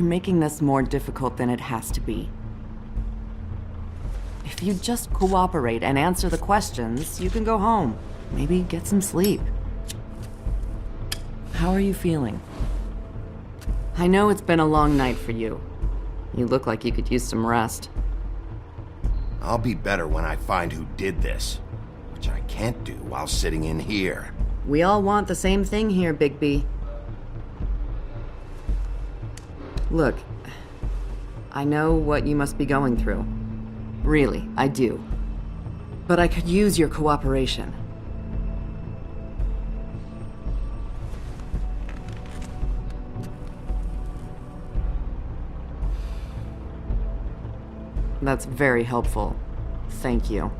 making this more difficult than it has to be. If you just cooperate and answer the questions, you can go home. Maybe get some sleep. How are you feeling? I know it's been a long night for you. You look like you could use some rest. I'll be better when I find who did this, which I can't do while sitting in here. We all want the same thing here, Bigby. Look, I know what you must be going through. Really, I do. But I could use your cooperation. That's very helpful. Thank you.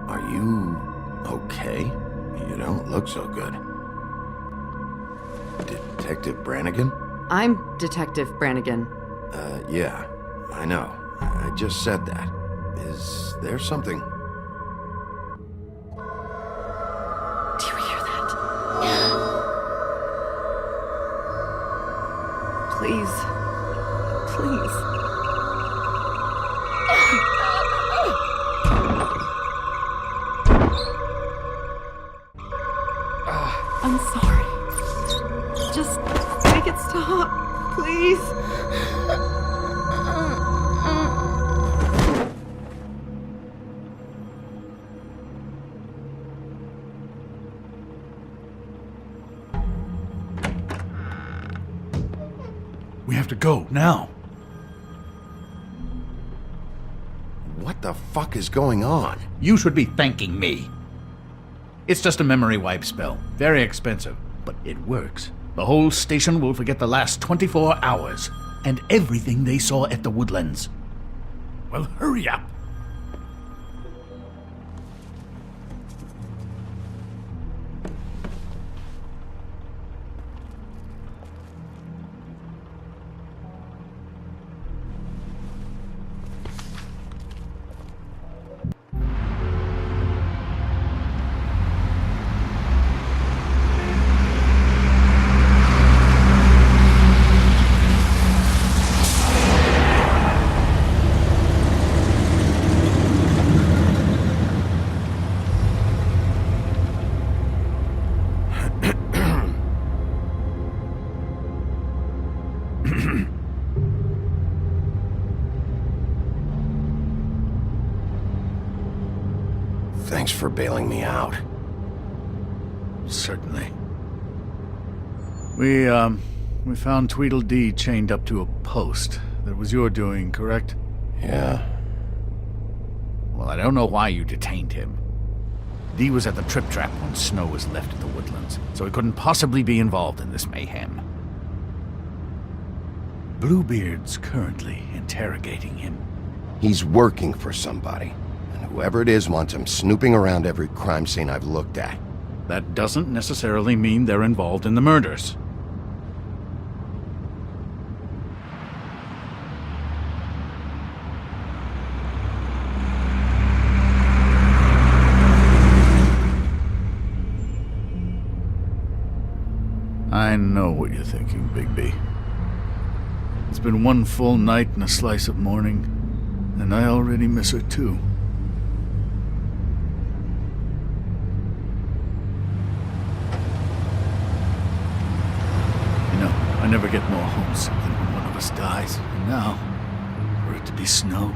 Are you okay? You don't look so good. Detective Brannigan? I'm Detective Brannigan. Yeah, I know. I just said that. Is there something? Do you hear that? Please. Please. I'm sorry. Just make it stop, please. We have to go, now. What the fuck is going on? You should be thanking me. It's just a memory wipe spell. Very expensive, but it works. The whole station will forget the last 24 hours and everything they saw at the Woodlands. Well, hurry up. Thanks for bailing me out. Certainly. We found Tweedledee chained up to a post. That was your doing, correct? Yeah. Well, I don't know why you detained him. Dee was at the Trip Trap when Snow was left at the Woodlands, so he couldn't possibly be involved in this mayhem. Bluebeard's currently interrogating him. He's working for somebody. And whoever it is wants him snooping around every crime scene I've looked at. That doesn't necessarily mean they're involved in the murders. I know what you're thinking, Bigby. It's been one full night and a slice of morning, and I already miss her too. You know, I never get more homesick than when one of us dies, and now, for it to be Snow,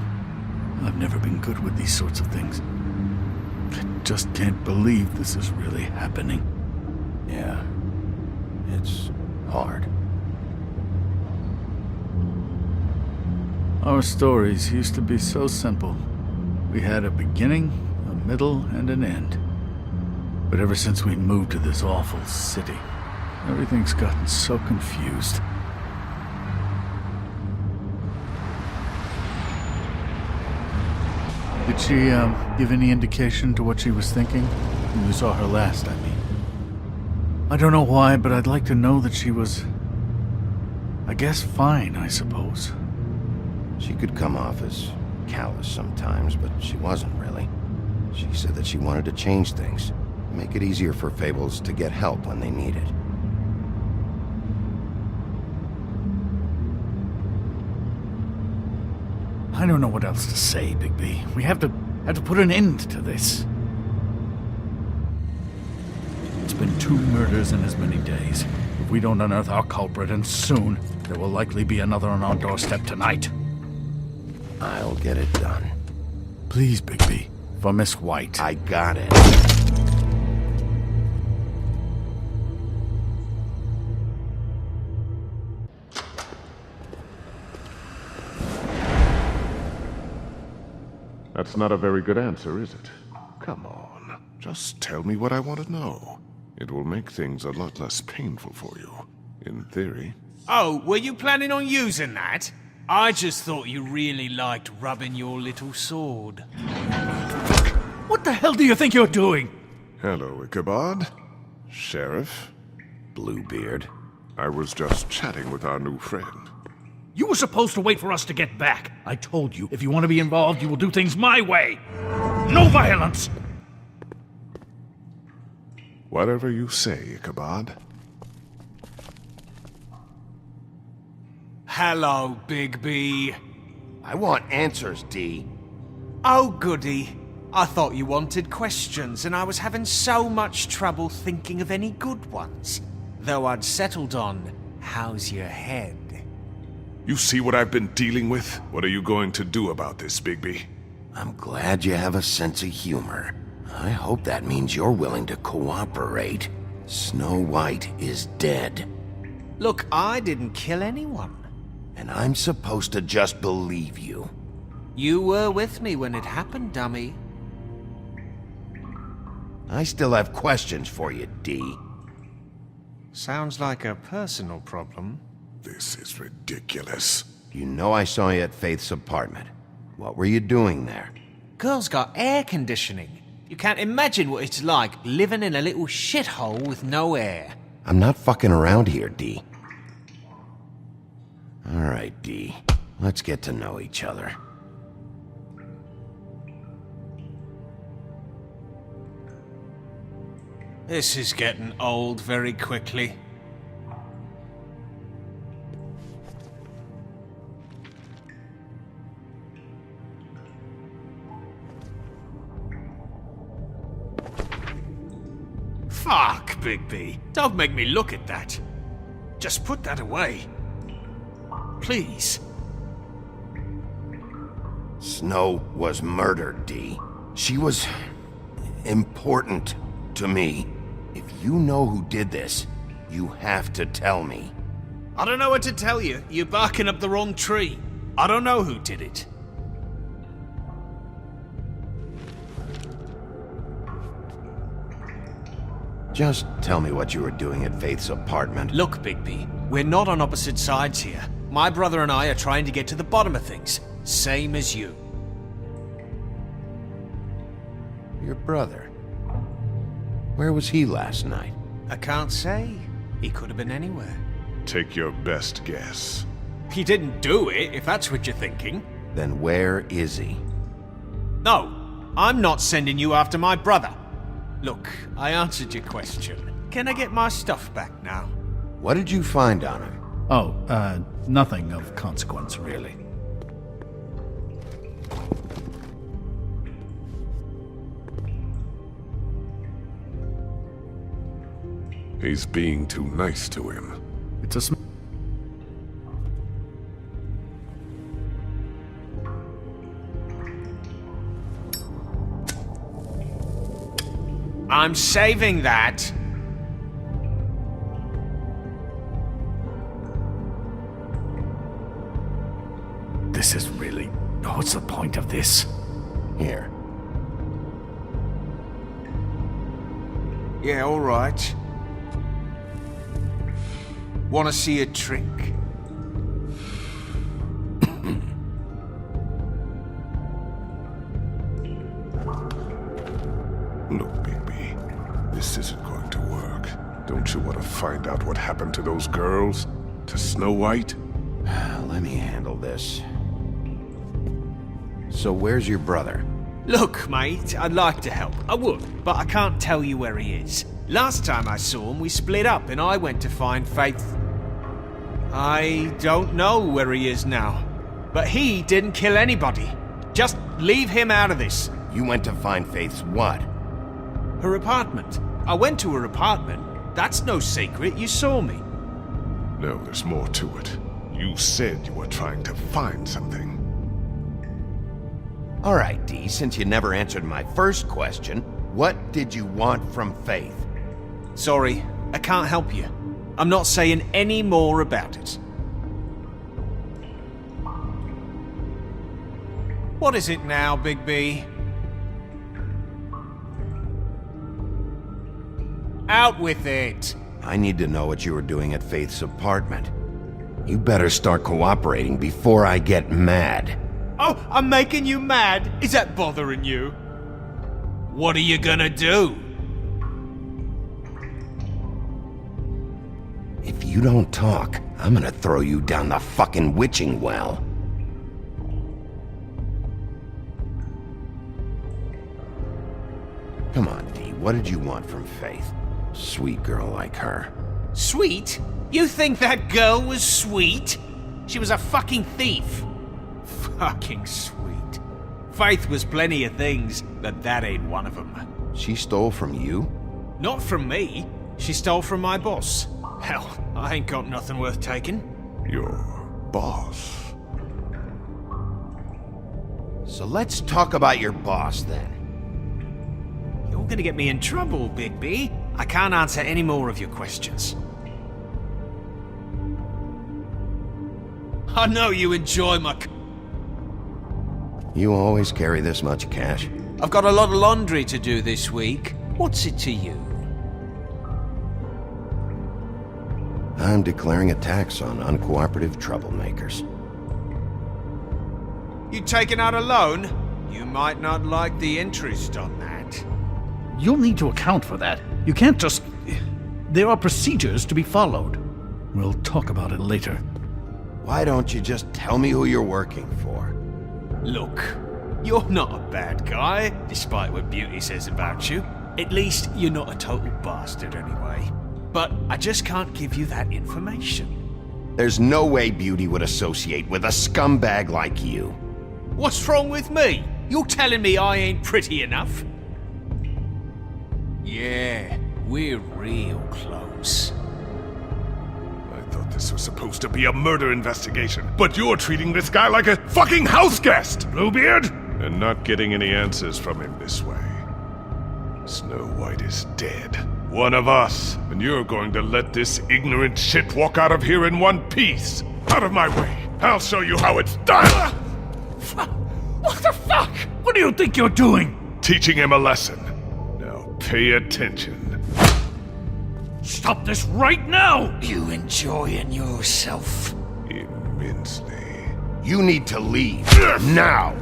I've never been good with these sorts of things. I just can't believe this is really happening. Yeah. It's hard. Our stories used to be so simple. We had a beginning, a middle, and an end. But ever since we moved to this awful city, everything's gotten so confused. Did she, give any indication to what she was thinking? When we saw her last, I mean. I don't know why, but I'd like to know that she was... I guess fine, I suppose. She could come off as callous sometimes, but she wasn't really. She said that she wanted to change things, make it easier for Fables to get help when they need it. I don't know what else to say, Bigby. We have to put an end to this. It's been 2 murders in as many days. If we don't unearth our culprit, and soon, there will likely be another on our doorstep tonight. I'll get it done. Please, Bigby. For Miss White. I got it. That's not a very good answer, is it? Come on, just tell me what I want to know. It will make things a lot less painful for you, in theory. Oh, were you planning on using that? I just thought you really liked rubbing your little sword. What the hell do you think you're doing? Hello, Ichabod. Sheriff. Bluebeard. I was just chatting with our new friend. You were supposed to wait for us to get back. I told you, if you want to be involved, you will do things my way. No violence! Whatever you say, Ichabod. Hello, Bigby. I want answers, D. Oh, goody. I thought you wanted questions, and I was having so much trouble thinking of any good ones. Though I'd settled on, how's your head? You see what I've been dealing with? What are you going to do about this, Bigby? I'm glad you have a sense of humor. I hope that means you're willing to cooperate. Snow White is dead. Look, I didn't kill anyone. And I'm supposed to just believe you. You were with me when it happened, dummy. I still have questions for you, D. Sounds like a personal problem. This is ridiculous. You know I saw you at Faith's apartment. What were you doing there? Girl's got air conditioning. You can't imagine what it's like living in a little shithole with no air. I'm not fucking around here, D. All right, D. Let's get to know each other. This is getting old very quickly. Fuck, Bigby. Don't make me look at that. Just put that away. Please. Snow was murdered, D. She was important to me. If you know who did this, you have to tell me. I don't know what to tell you. You're barking up the wrong tree. I don't know who did it. Just tell me what you were doing at Faith's apartment. Look, Bigby, we're not on opposite sides here. My brother and I are trying to get to the bottom of things. Same as you. Your brother. Where was he last night? I can't say. He could have been anywhere. Take your best guess. He didn't do it, if that's what you're thinking. Then where is he? No, I'm not sending you after my brother. Look, I answered your question. Can I get my stuff back now? What did you find on him? Oh, nothing of consequence, really. He's being too nice to him. It's a I'm saving that. This is really... What's the point of this? Here. Yeah, all right. Want to see a trick? Look, Bigby, this isn't going to work. Don't you want to find out what happened to those girls? To Snow White? Let me handle this. So where's your brother? Look, mate, I'd like to help. I would, but I can't tell you where he is. Last time I saw him, we split up and I went to find Faith. I don't know where he is now. But he didn't kill anybody. Just leave him out of this. You went to find Faith's what? Her apartment. I went to her apartment. That's no secret, you saw me. No, there's more to it. You said you were trying to find something. All right, Dee, since you never answered my first question, what did you want from Faith? Sorry, I can't help you. I'm not saying any more about it. What is it now, Bigby? Out with it! I need to know what you were doing at Faith's apartment. You better start cooperating before I get mad. Oh, I'm making you mad? Is that bothering you? What are you gonna do? If you don't talk, I'm gonna throw you down the fucking witching well. Come on, Dee, what did you want from Faith? Sweet girl like her. Sweet? You think that girl was sweet? She was a fucking thief. Fucking sweet. Faith was plenty of things, but that ain't one of them. She stole from you? Not from me. She stole from my boss. Hell, I ain't got nothing worth taking. Your boss? So let's talk about your boss then. You're gonna get me in trouble, Bigby. I can't answer any more of your questions. I know you enjoy my... You always carry this much cash? I've got a lot of laundry to do this week. What's it to you? I'm declaring a tax on uncooperative troublemakers. You taking out a loan? You might not like the interest on that. You'll need to account for that. You can't just... There are procedures to be followed. We'll talk about it later. Why don't you just tell me who you're working for? Look, you're not a bad guy, despite what Beauty says about you. At least, you're not a total bastard anyway. But I just can't give you that information. There's no way Beauty would associate with a scumbag like you. What's wrong with me? You're telling me I ain't pretty enough? Yeah, we're real close. I thought this was supposed to be a murder investigation, but you're treating this guy like a fucking house guest, Bluebeard! And not getting any answers from him this way. Snow White is dead. One of us. And you're going to let this ignorant shit walk out of here in one piece. Out of my way. I'll show you how it's done! What the fuck? What do you think you're doing? Teaching him a lesson. Now pay attention. Stop this right now! You enjoying yourself? Immensely. You need to leave. Now!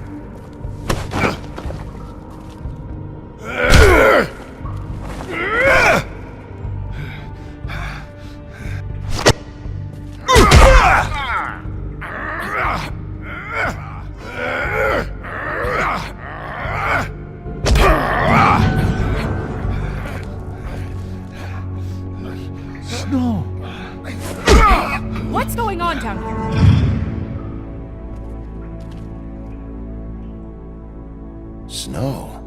No. What's going on down here? Snow.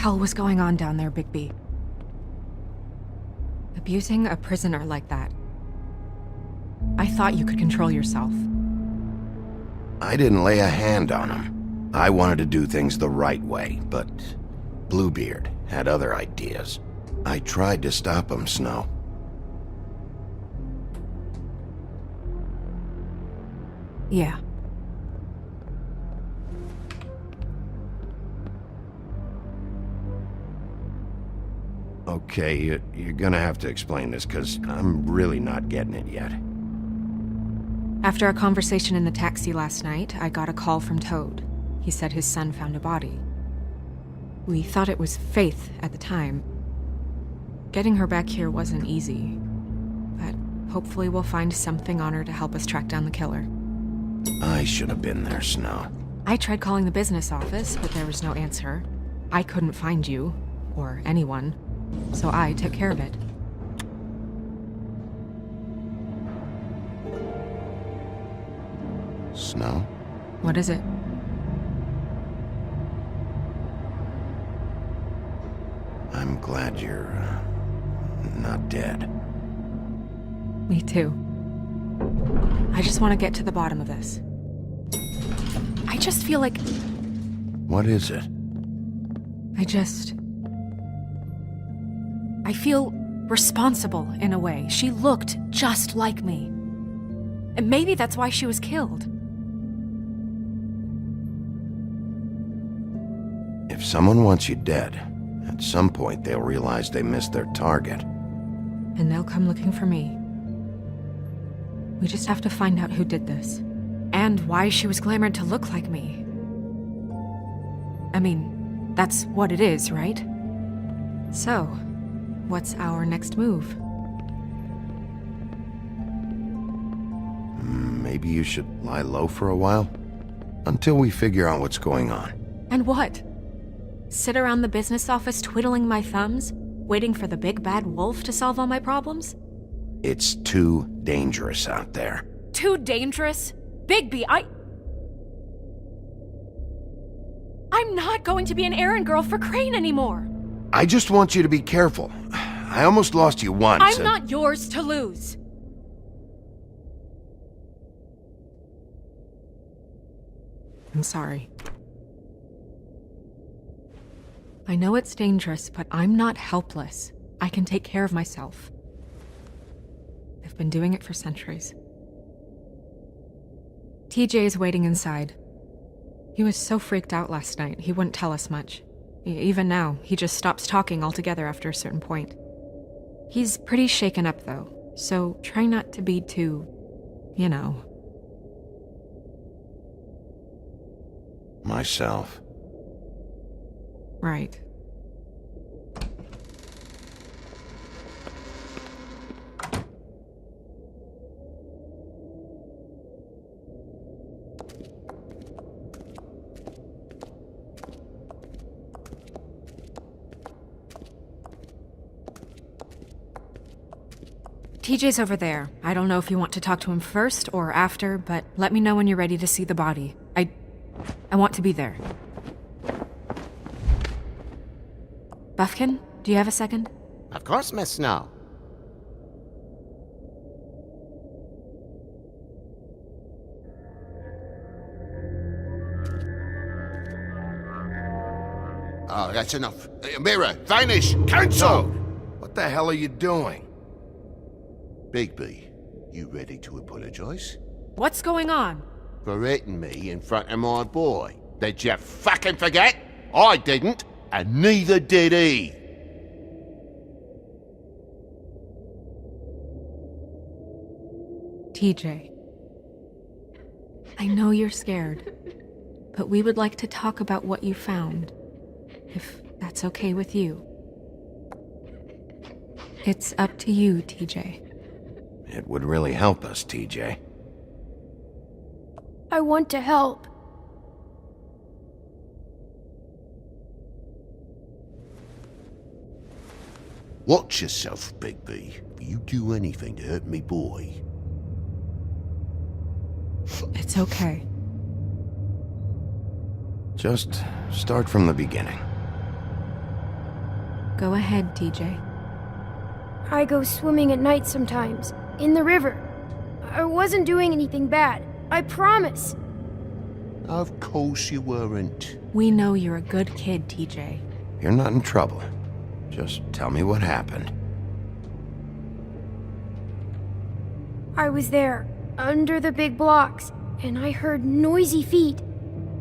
hell was going on down there, Bigby? Abusing a prisoner like that. I thought you could control yourself. I didn't lay a hand on him. I wanted to do things the right way, but Bluebeard had other ideas. I tried to stop him, Snow. Yeah. Okay, you're gonna have to explain this, because I'm really not getting it yet. After a conversation in the taxi last night, I got a call from Toad. He said his son found a body. We thought it was Faith at the time. Getting her back here wasn't easy, but hopefully we'll find something on her to help us track down the killer. I should have been there, Snow. I tried calling the business office, but there was no answer. I couldn't find you, or anyone, so I took care of it. Snow? What is it? I'm glad you're not dead. Me too. I just want to get to the bottom of this. I just feel like... What is it? I feel responsible in a way. She looked just like me. And maybe that's why she was killed. If someone wants you dead, at some point they'll realize they missed their target. And they'll come looking for me. We just have to find out who did this. And why she was glamored to look like me. I mean, that's what it is, right? So, what's our next move? Maybe you should lie low for a while? Until we figure out what's going on. And what? Sit around the business office twiddling my thumbs, waiting for the big bad wolf to solve all my problems? It's too dangerous out there. Too dangerous? Bigby, I'm not going to be an errand girl for Crane anymore! I just want you to be careful. I almost lost you once. I'm not yours to lose! I'm sorry. I know it's dangerous, but I'm not helpless. I can take care of myself. I've been doing it for centuries. TJ is waiting inside. He was so freaked out last night, he wouldn't tell us much. Even now, he just stops talking altogether after a certain point. He's pretty shaken up, though, so try not to be too, you know. Myself. Right. TJ's over there. I don't know if you want to talk to him first or after, but let me know when you're ready to see the body. I want to be there. Buffkin, do you have a second? Of course, Miss Snow. Oh, that's enough. Mirror, vanish, cancel! What the hell are you doing? Bigby, you ready to apologize? What's going on? For hitting me in front of my boy. Did you fucking forget? I didn't, and neither did he. TJ. I know you're scared, but we would like to talk about what you found, if that's okay with you. It's up to you, TJ. It would really help us, TJ. I want to help. Watch yourself, Bigby. If you do anything to hurt me boy. It's okay. Just start from the beginning. Go ahead, TJ. I go swimming at night sometimes, in the river. I wasn't doing anything bad, I promise. Of course you weren't. We know you're a good kid, TJ. You're not in trouble. Just tell me what happened. I was there, under the big blocks, and I heard noisy feet.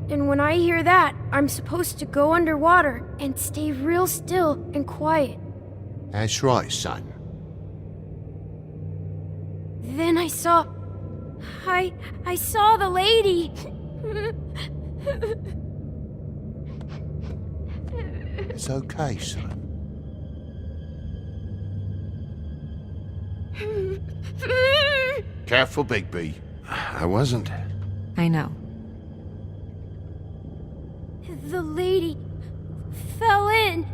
And when I hear that, I'm supposed to go underwater and stay real still and quiet. That's right, son. Then I saw the lady. It's okay, son. Careful, Bigby. I wasn't. I know. The lady fell in.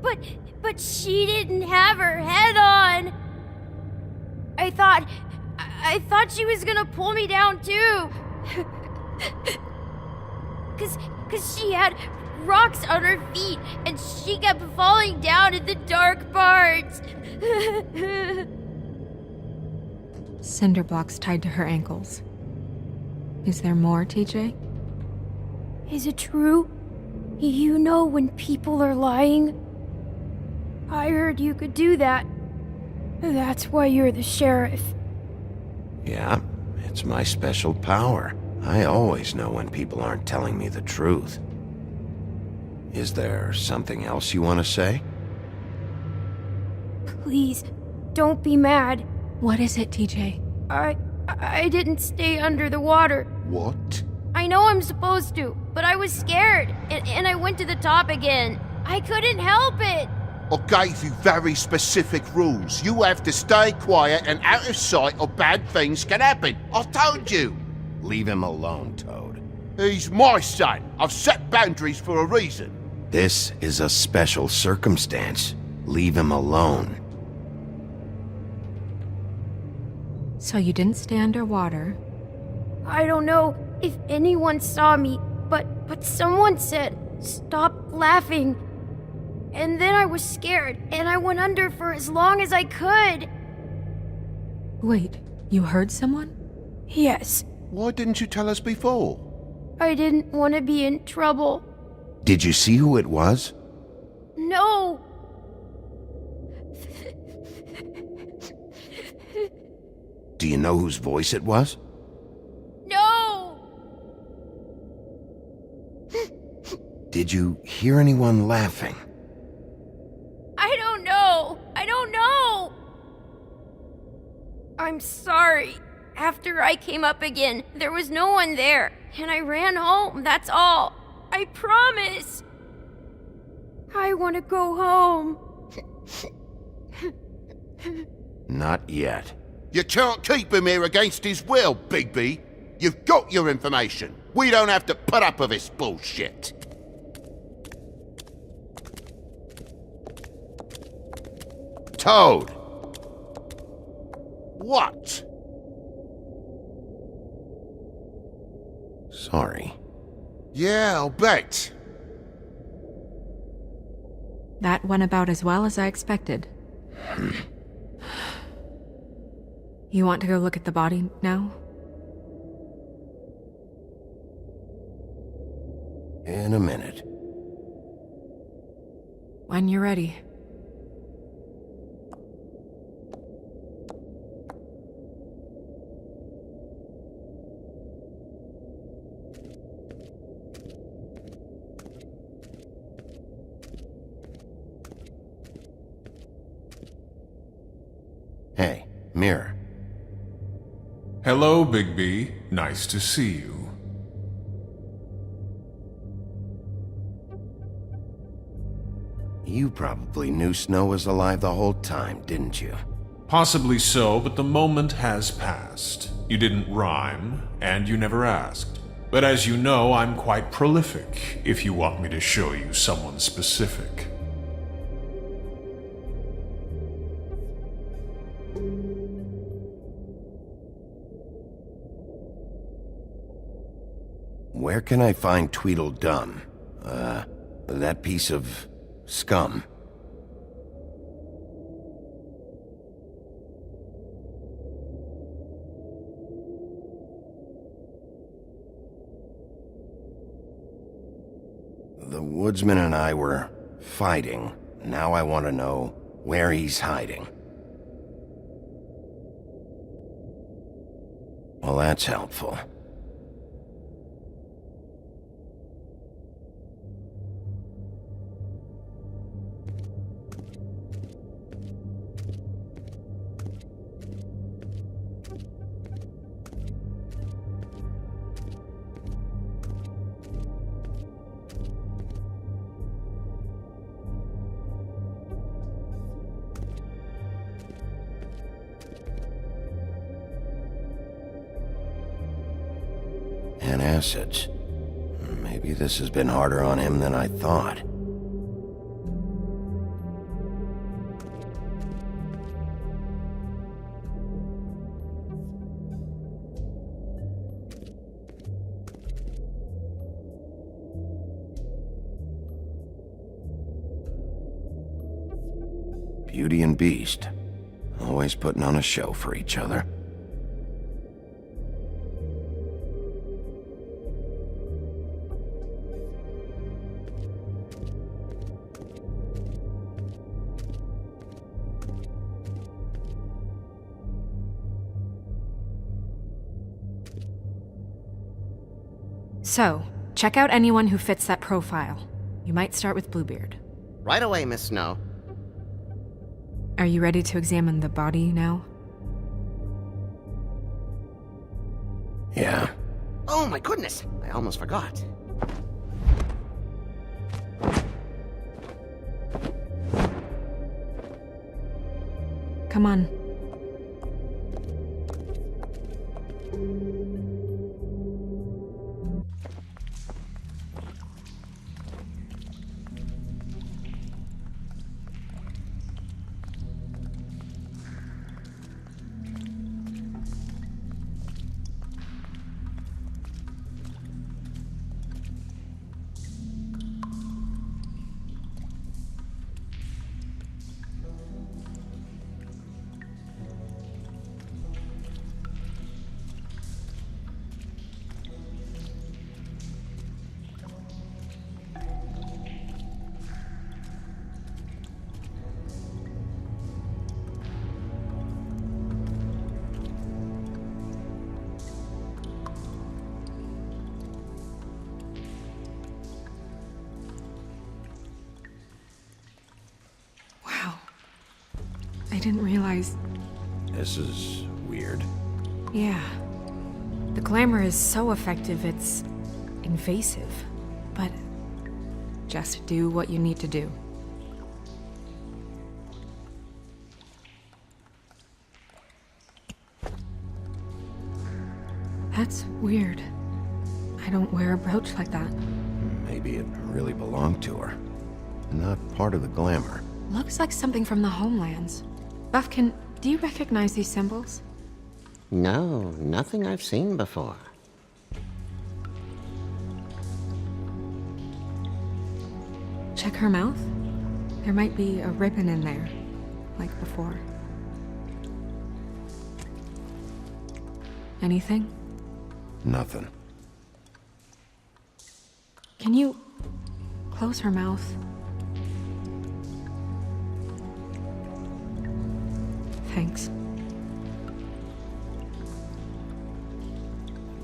But she didn't have her head on. I thought she was gonna pull me down too. Cause she had rocks on her feet and she kept falling down in the dark parts. Cinder blocks tied to her ankles. Is there more, TJ? Is it true? You know when people are lying? I heard you could do that. That's why you're the sheriff. Yeah, it's my special power. I always know when people aren't telling me the truth. Is there something else you want to say? Please, don't be mad. What is it, TJ? I didn't stay under the water. What? I know I'm supposed to, but I was scared, and I went to the top again. I couldn't help it. I gave you very specific rules. You have to stay quiet and out of sight or bad things can happen. I told you. Leave him alone, Toad. He's my son. I've set boundaries for a reason. This is a special circumstance. Leave him alone. So you didn't stay underwater. I don't know if anyone saw me, but someone said, "Stop laughing." And then I was scared, and I went under for as long as I could. Wait, you heard someone? Yes, Why didn't you tell us before? I didn't want to be in trouble. Did you see who it was? No! Do you know whose voice it was? No! Did you hear anyone laughing? I don't know! I don't know! I'm sorry. After I came up again, there was no one there, and I ran home, that's all. I promise! I want to go home. Not yet. You can't keep him here against his will, Bigby. You've got your information. We don't have to put up with this bullshit. Toad! What? Sorry. Yeah, I'll bet. That went about as well as I expected. You want to go look at the body now? In a minute. When you're ready. Hey, Mirror. Hello, Bigby. Nice to see you. You probably knew Snow was alive the whole time, didn't you? Possibly so, but the moment has passed. You didn't rhyme, and you never asked. But as you know, I'm quite prolific, if you want me to show you someone specific. Where can I find Tweedledum? That piece of scum? The woodsman and I were fighting. Now I want to know where he's hiding. Well, that's helpful. Acids. Maybe this has been harder on him than I thought. Beauty and Beast. Always putting on a show for each other. So, check out anyone who fits that profile. You might start with Bluebeard. Right away, Miss Snow. Are you ready to examine the body now? Yeah. Oh my goodness! I almost forgot. Come on. I didn't realize... This is weird. Yeah. The glamour is so effective, it's invasive. But just do what you need to do. That's weird. I don't wear a brooch like that. Maybe it really belonged to her. Not part of the glamour. Looks like something from the homelands. Buffkin, do you recognize these symbols? No, nothing I've seen before. Check her mouth. There might be a ribbon in there, like before. Anything? Nothing. Can you close her mouth? Thanks.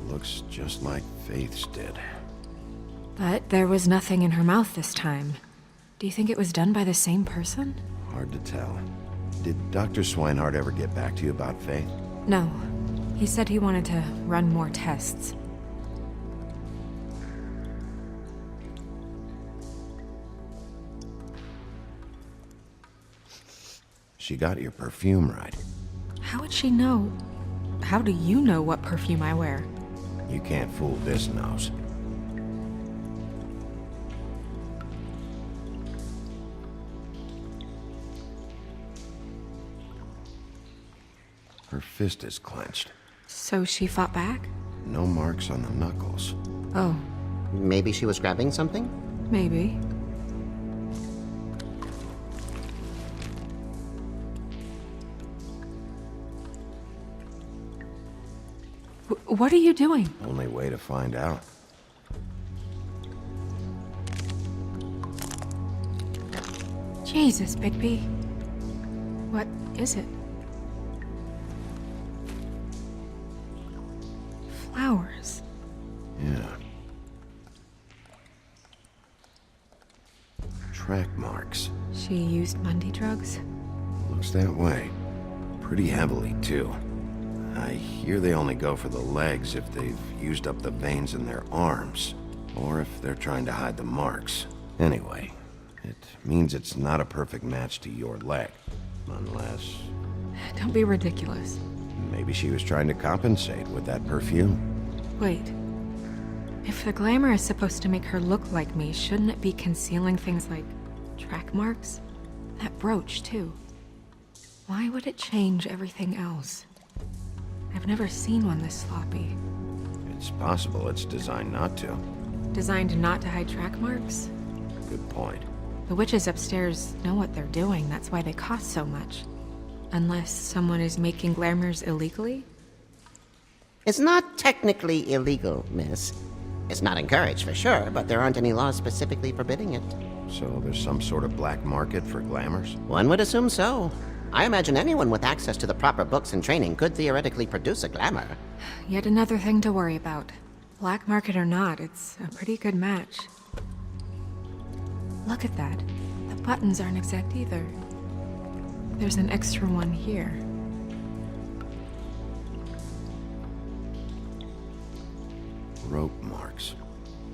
Looks just like Faith's did. But there was nothing in her mouth this time. Do you think it was done by the same person? Hard to tell. Did Dr. Swinehart ever get back to you about Faith? No. He said he wanted to run more tests. She got your perfume right. How would she know? How do you know what perfume I wear? You can't fool this nose. Her fist is clenched. So she fought back? No marks on the knuckles. Oh, Maybe she was grabbing something? maybe. What are you doing? Only way to find out. Jesus, Bigby. What is it? Flowers. Yeah. Track marks. She used Mundy drugs? Looks that way. Pretty heavily, too. I hear they only go for the legs if they've used up the veins in their arms, or if they're trying to hide the marks. Anyway, it means it's not a perfect match to your leg, unless Don't be ridiculous. maybe she was trying to compensate with that perfume. Wait. If the glamour is supposed to make her look like me, shouldn't it be concealing things like track marks? That brooch, too. Why would it change everything else? I've never seen one this sloppy. It's possible it's designed not to. Designed not to hide track marks? Good point. The witches upstairs know what they're doing, that's why they cost so much. Unless someone is making glamours illegally? It's not technically illegal, miss. It's not encouraged for sure, but there aren't any laws specifically forbidding it. So there's some sort of black market for glamours? One would assume so. I imagine anyone with access to the proper books and training could theoretically produce a glamour. Yet another thing to worry about. Black market or not, it's a pretty good match. Look at that. The buttons aren't exact either. There's an extra one here. Rope marks.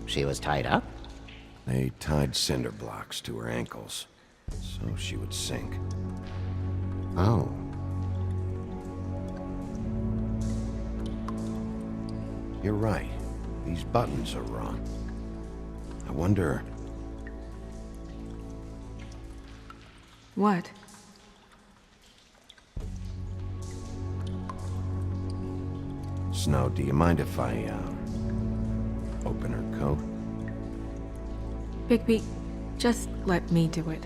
She was tied up? They tied cinder blocks to her ankles, so she would sink. Oh. You're right. These buttons are wrong. I wonder... What? Snow, do you mind if I, open her coat? Bigby, just let me do it.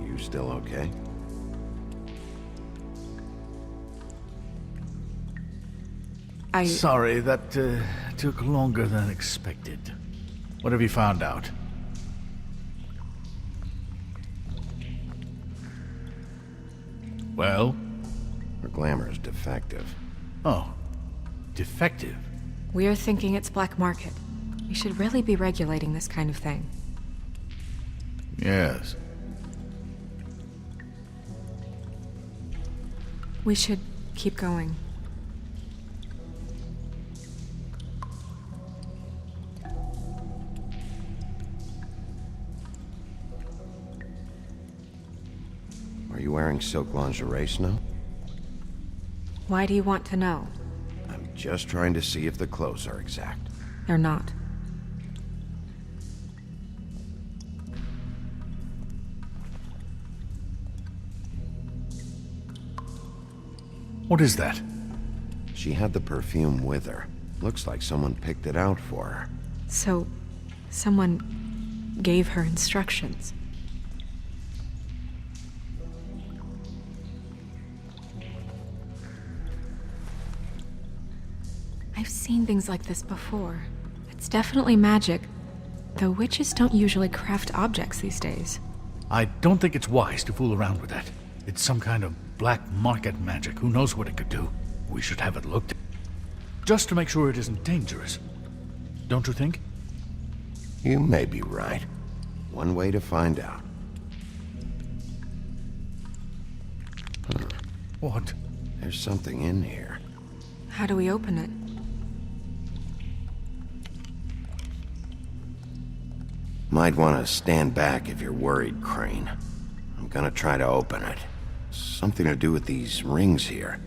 You still okay? Sorry, that took longer than expected. What have you found out? Well? Her glamour is defective. Oh, defective. We're thinking it's black market. We should really be regulating this kind of thing. Yes. We should keep going. Are you wearing silk lingerie, Snow? Why do you want to know? I'm just trying to see if the clothes are exact. They're not. What is that? She had the perfume with her. Looks like someone picked it out for her. So, someone gave her instructions. I've seen things like this before. It's definitely magic, though witches don't usually craft objects these days. I don't think it's wise to fool around with that. It's some kind of black market magic. Who knows what it could do? We should have it looked at. Just to make sure it isn't dangerous. Don't you think? You may be right. One way to find out. Huh. What? There's something in here. How do we open it? Might want to stand back if you're worried, Crane. I'm gonna try to open it. Something to do with these rings here.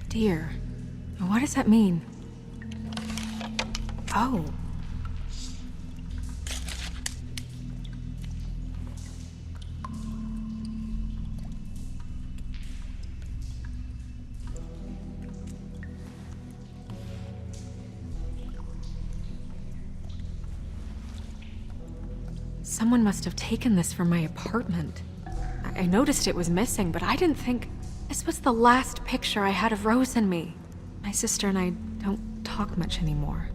deer. What does that mean? Oh. Someone must have taken this from my apartment. I noticed it was missing, but I didn't think this was the last picture I had of Rose and me. My sister and I don't talk much anymore.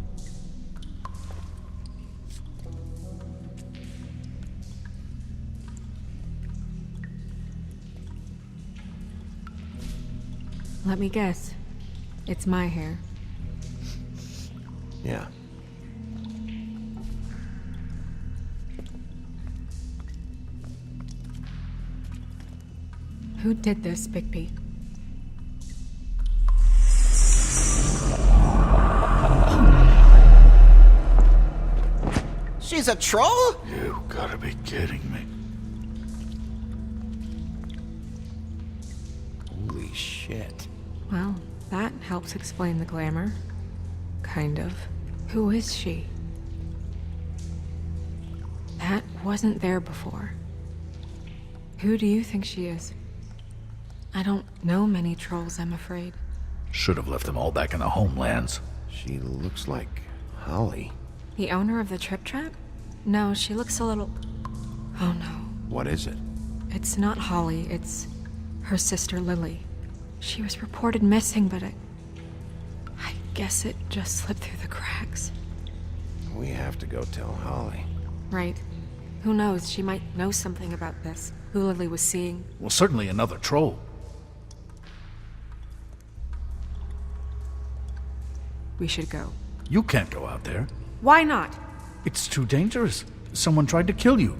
Let me guess. It's my hair. Yeah. Who did this, Bigby? She's a troll? You gotta be kidding me. Holy shit. Well, that helps explain the glamour. Kind of. Who is she? That wasn't there before. Who do you think she is? I don't know many trolls, I'm afraid. Should have left them all back in the homelands. She looks like Holly. The owner of the Trip Trap? No, she looks a little... Oh no. What is it? It's not Holly, it's her sister Lily. She was reported missing, but I guess it just slipped through the cracks. We have to go tell Holly. Right. Who knows, she might know something about this. Who Lily was seeing. Well, certainly another troll. We should go. You can't go out there. Why not? It's too dangerous. Someone tried to kill you.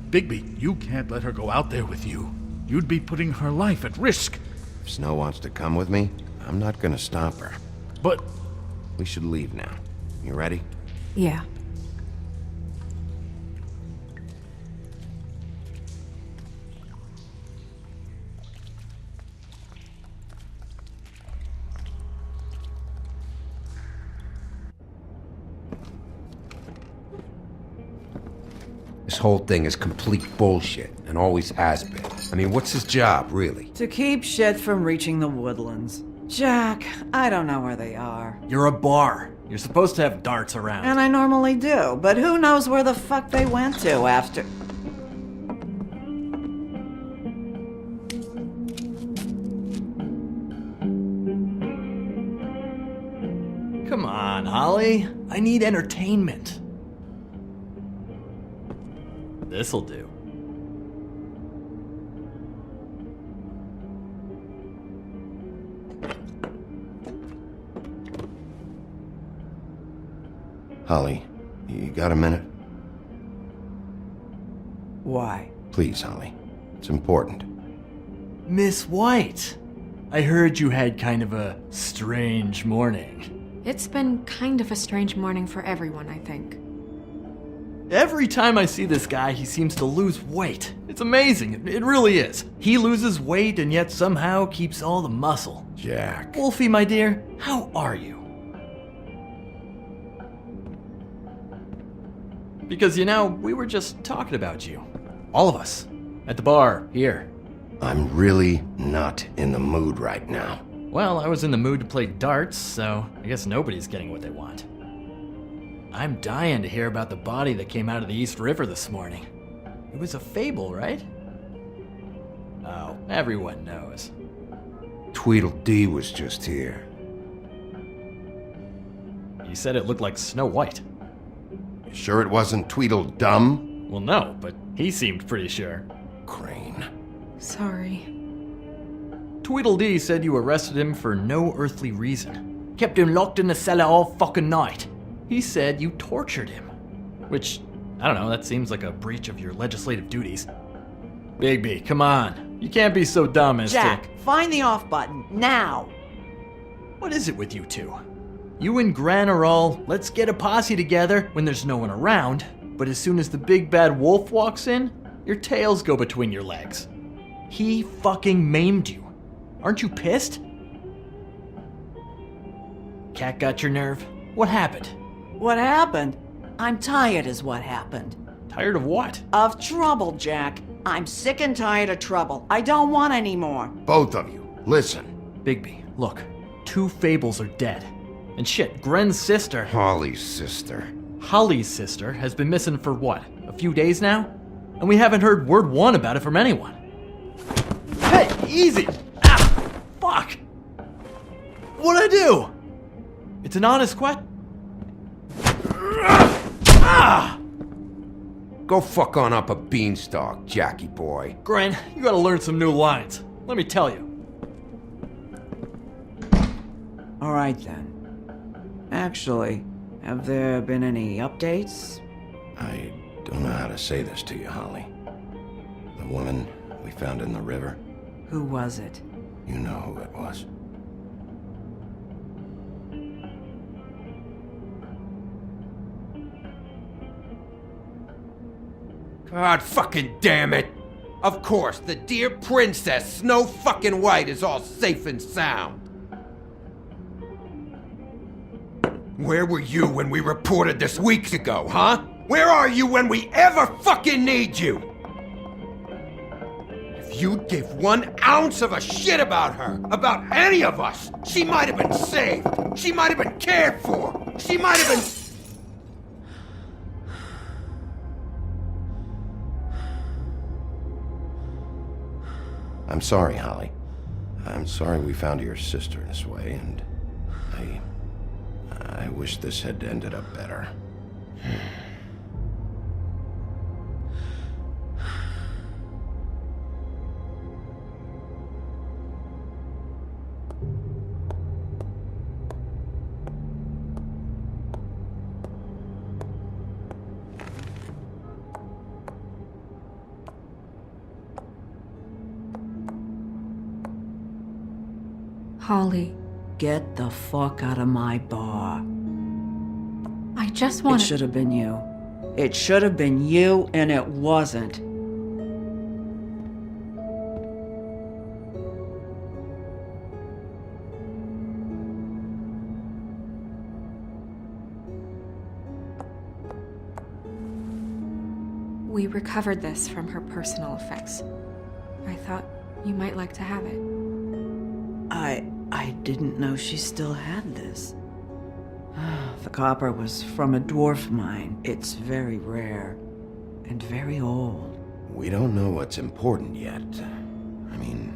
Bigby, you can't let her go out there with you. You'd be putting her life at risk. If Snow wants to come with me, I'm not gonna stop her. But We should leave now. You ready? Yeah. This whole thing is complete bullshit, and always has been. I mean, what's his job, really? To keep shit from reaching the woodlands. Jack, I don't know where they are. You're a bar. You're supposed to have darts around. And I normally do, but who knows where the fuck they went to after... Come on, Holly. I need entertainment. This'll do. Holly, you got a minute? Why? Please, Holly. It's important. Miss White, I heard you had kind of a strange morning. It's been kind of a strange morning for everyone, I think. Every time I see this guy, he seems to lose weight. It's amazing. It really is. He loses weight and yet somehow keeps all the muscle. Jack. Wolfie, my dear, how are you? Because, you know, we were just talking about you. All of us. At the bar, here. I'm really not in the mood right now. Well, I was in the mood to play darts, so I guess nobody's getting what they want. I'm dying to hear about the body that came out of the East River this morning. It was a fable, right? Oh, everyone knows. Tweedledee was just here. You said it looked like Snow White. You sure it wasn't Tweedledum? Well, no, but he seemed pretty sure. Crane. Sorry. Tweedledee said you arrested him for no earthly reason. Kept him locked in the cellar all fucking night. He said you tortured him. Which, I don't know, that seems like a breach of your legislative duties. Bigby, come on. You can't be so dumb as Jack, find the off button, now! What is it with you two? You and Gran are all, let's get a posse together when there's no one around, but as soon as the big bad wolf walks in, your tails go between your legs. He fucking maimed you. Aren't you pissed? Cat got your nerve? What happened? What happened? I'm tired is what happened. Tired of what? Of trouble, Jack. I'm sick and tired of trouble. I don't want any more. Both of you, listen. Bigby, look. 2 Fables are dead. And shit, Gren's sister... Holly's sister. Holly's sister has been missing for what? A few days now? And we haven't heard word one about it from anyone. Hey, easy! Ah, fuck! What'd I do? It's an honest question. Ah! Go fuck on up a beanstalk, Jackie boy. Gren, you gotta learn some new lines. Let me tell you. All right, then. Actually, have there been any updates? I don't know how to say this to you, Holly. The woman we found in the river, Who was it? you know who it was. God fucking damn it! Of course, the dear princess, Snow fucking White, is all safe and sound. Where were you when we reported this weeks ago, huh? Where are you when we ever fucking need you? If you'd give 1 ounce of a shit about her, about any of us, she might have been saved. She might have been cared for. She might have been... I'm sorry, Holly. I'm sorry we found your sister this way, and I wish this had ended up better. Holly, Get the fuck out of my bar. I just It want should have been you. It should have been you, and it wasn't. We recovered this from her personal effects. I thought you might like to have it. I didn't know she still had this. The copper was from a dwarf mine. It's very rare and very old. We don't know what's important yet. I mean,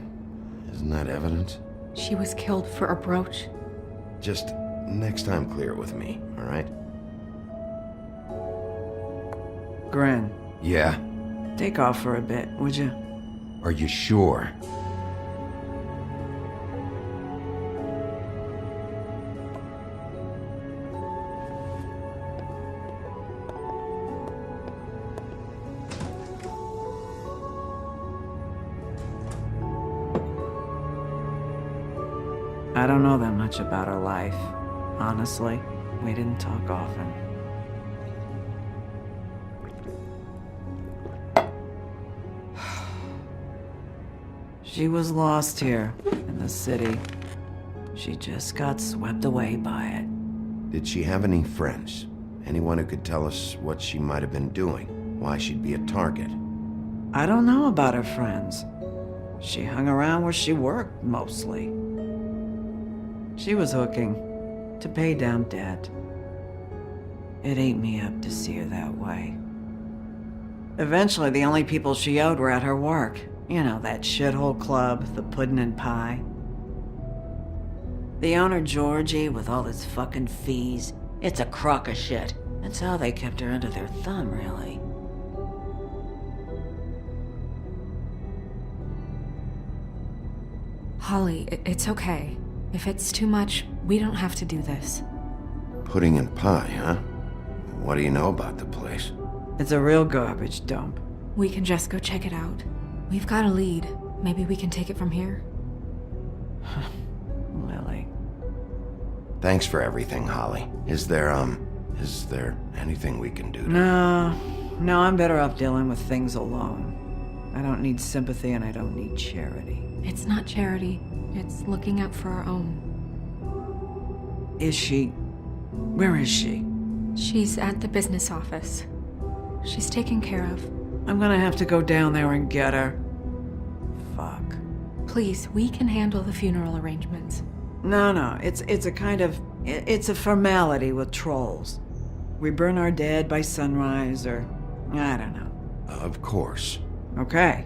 isn't that evidence? She was killed for a brooch. Just next time clear it with me, all right? Gren, Yeah? take off for a bit, would you? Are you sure? I don't know that much about her life. Honestly, we didn't talk often. She was lost here, in the city. She just got swept away by it. Did she have any friends? Anyone who could tell us what she might have been doing? Why she'd be a target? I don't know about her friends. She hung around where she worked, mostly. She was hooking to pay down debt. It ate me up to see her that way. Eventually, the only people she owed were at her work. You know, that shithole club, the Puddin' and Pie. The owner, Georgie, with all his fucking fees. It's a crock of shit. That's how they kept her under their thumb, really. Holly, it's okay. If it's too much, we don't have to do this. Pudding and pie, huh? What do you know about the place? It's a real garbage dump. We can just go check it out. We've got a lead. Maybe we can take it from here. Lily. Thanks for everything, Holly. Is there anything we can do to... No, I'm better off dealing with things alone. I don't need sympathy and I don't need charity. It's not charity. It's looking out for our own. Is she... Where is she? She's at the business office. She's taken care of. I'm gonna have to go down there and get her. Fuck. Please, we can handle the funeral arrangements. No, it's a kind of... It's a formality with trolls. We burn our dead by sunrise, or... I don't know. Of course. Okay,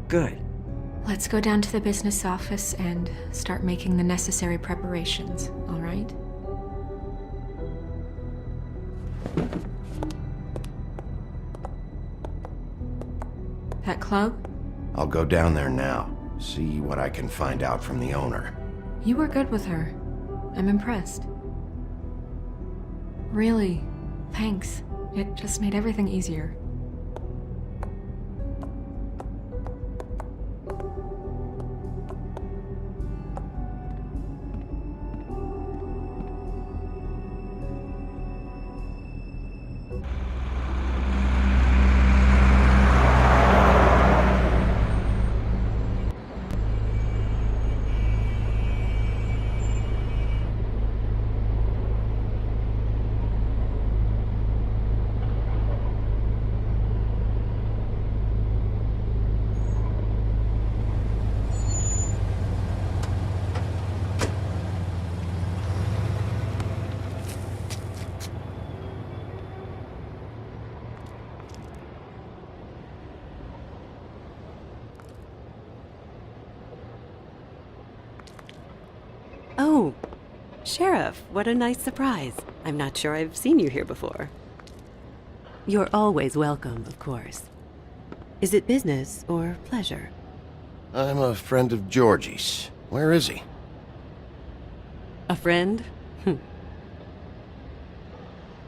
good. Let's go down to the business office and start making the necessary preparations, all right? That club? I'll go down there now. See what I can find out from the owner. You were good with her. I'm impressed. Really, thanks. It just made everything easier. Oh, Sheriff, what a nice surprise. I'm not sure I've seen you here before. You're always welcome, of course. Is it business or pleasure? I'm a friend of Georgie's. Where is he? A friend?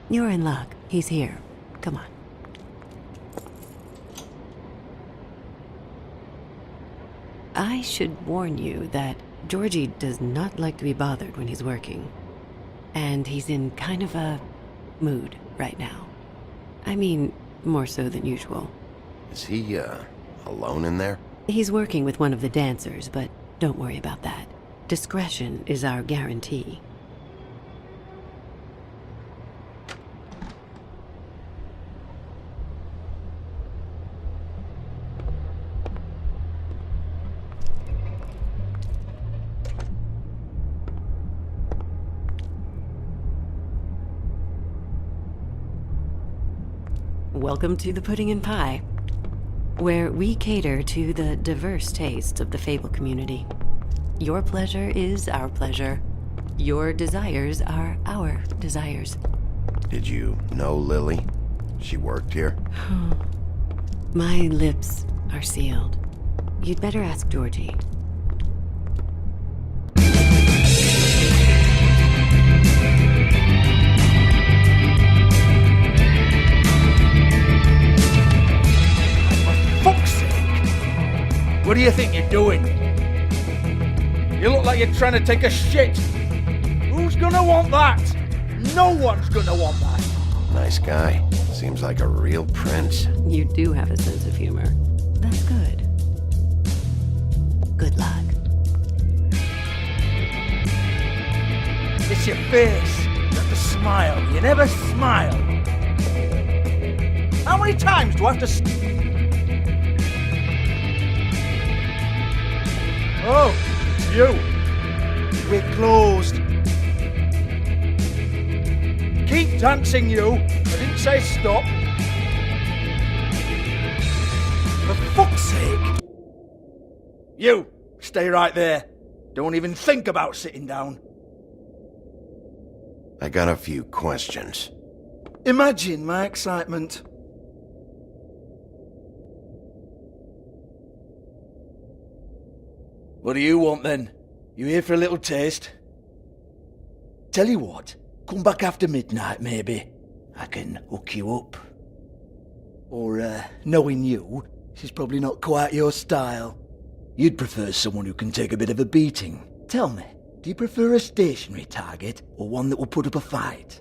You're in luck. He's here. Come on. I should warn you that Georgie does not like to be bothered when he's working. And he's in kind of a mood right now. I mean, more so than usual. Is he, alone in there? He's working with one of the dancers, but don't worry about that. Discretion is our guarantee. Welcome to the Pudding and Pie, where we cater to the diverse tastes of the Fable community. Your pleasure is our pleasure. Your desires are our desires. Did you know Lily? She worked here? My lips are sealed. You'd better ask Georgie. What do you think you're doing? You look like you're trying to take a shit. Who's gonna want that? No one's gonna want that. Nice guy. Seems like a real prince. You do have a sense of humor. That's good. Good luck. It's your face. You have to smile. You never smile. How many times do I have to... Oh, it's you. We're closed. Keep dancing, you. I didn't say stop. For fuck's sake. You, stay right there. Don't even think about sitting down. I got a few questions. Imagine my excitement. What do you want then? You here for a little taste? Tell you what, come back after midnight maybe. I can hook you up. Or, knowing you, she's probably not quite your style. You'd prefer someone who can take a bit of a beating. Tell me, do you prefer a stationary target or one that will put up a fight?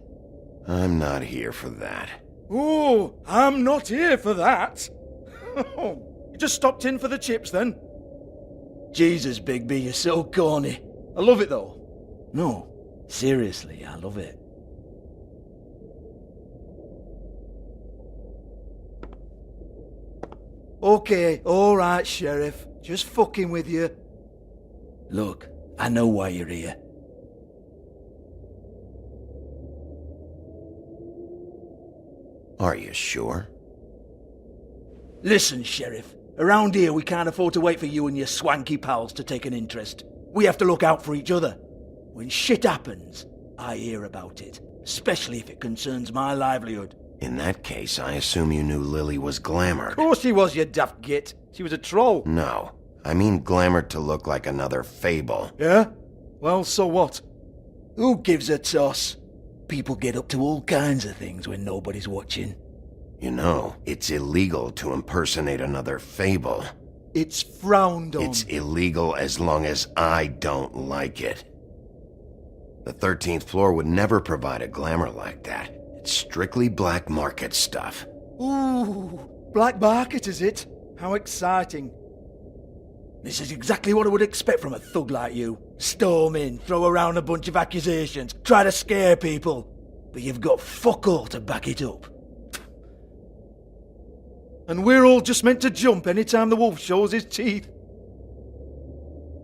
I'm not here for that. Oh, I'm not here for that. You just stopped in for the chips then? Jesus, Bigby, you're so corny. I love it though. No, Seriously, I love it. Okay, alright, Sheriff. Just fucking with you. Look, I know why you're here. Are you sure? Listen, Sheriff. Around here, we can't afford to wait for you and your swanky pals to take an interest. We have to look out for each other. When shit happens, I hear about it, especially if it concerns my livelihood. In that case, I assume you knew Lily was glamored. Of course she was, you daft git. She was a troll. No, I mean glamored to look like another fable. Yeah? Well, so what? Who gives a toss? People get up to all kinds of things when nobody's watching. You know, it's illegal to impersonate another fable. It's frowned on. It's illegal as long as I don't like it. The 13th floor would never provide a glamour like that. It's strictly black market stuff. Ooh, black market is it? How exciting. This is exactly what I would expect from a thug like you. Storm in, throw around a bunch of accusations, try to scare people. But you've got fuck all to back it up. And we're all just meant to jump any time the wolf shows his teeth.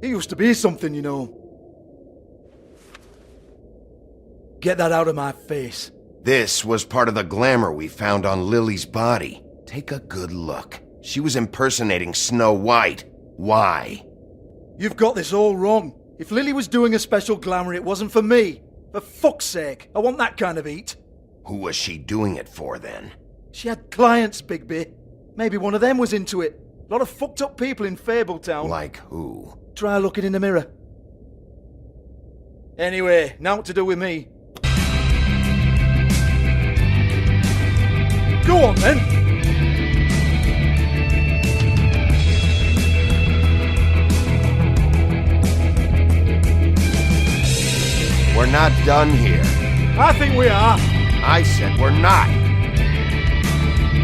It used to be something, you know. Get that out of my face. This was part of the glamour we found on Lily's body. Take a good look. She was impersonating Snow White. Why? You've got this all wrong. If Lily was doing a special glamour, it wasn't for me. For fuck's sake, I want that kind of eat. Who was she doing it for then? She had clients, Bigby. Maybe one of them was into it. A lot of fucked up people in Fabletown. Like who? Try looking in the mirror. Anyway, now what to do with me? Go on then! We're not done here. I think we are. I said we're not.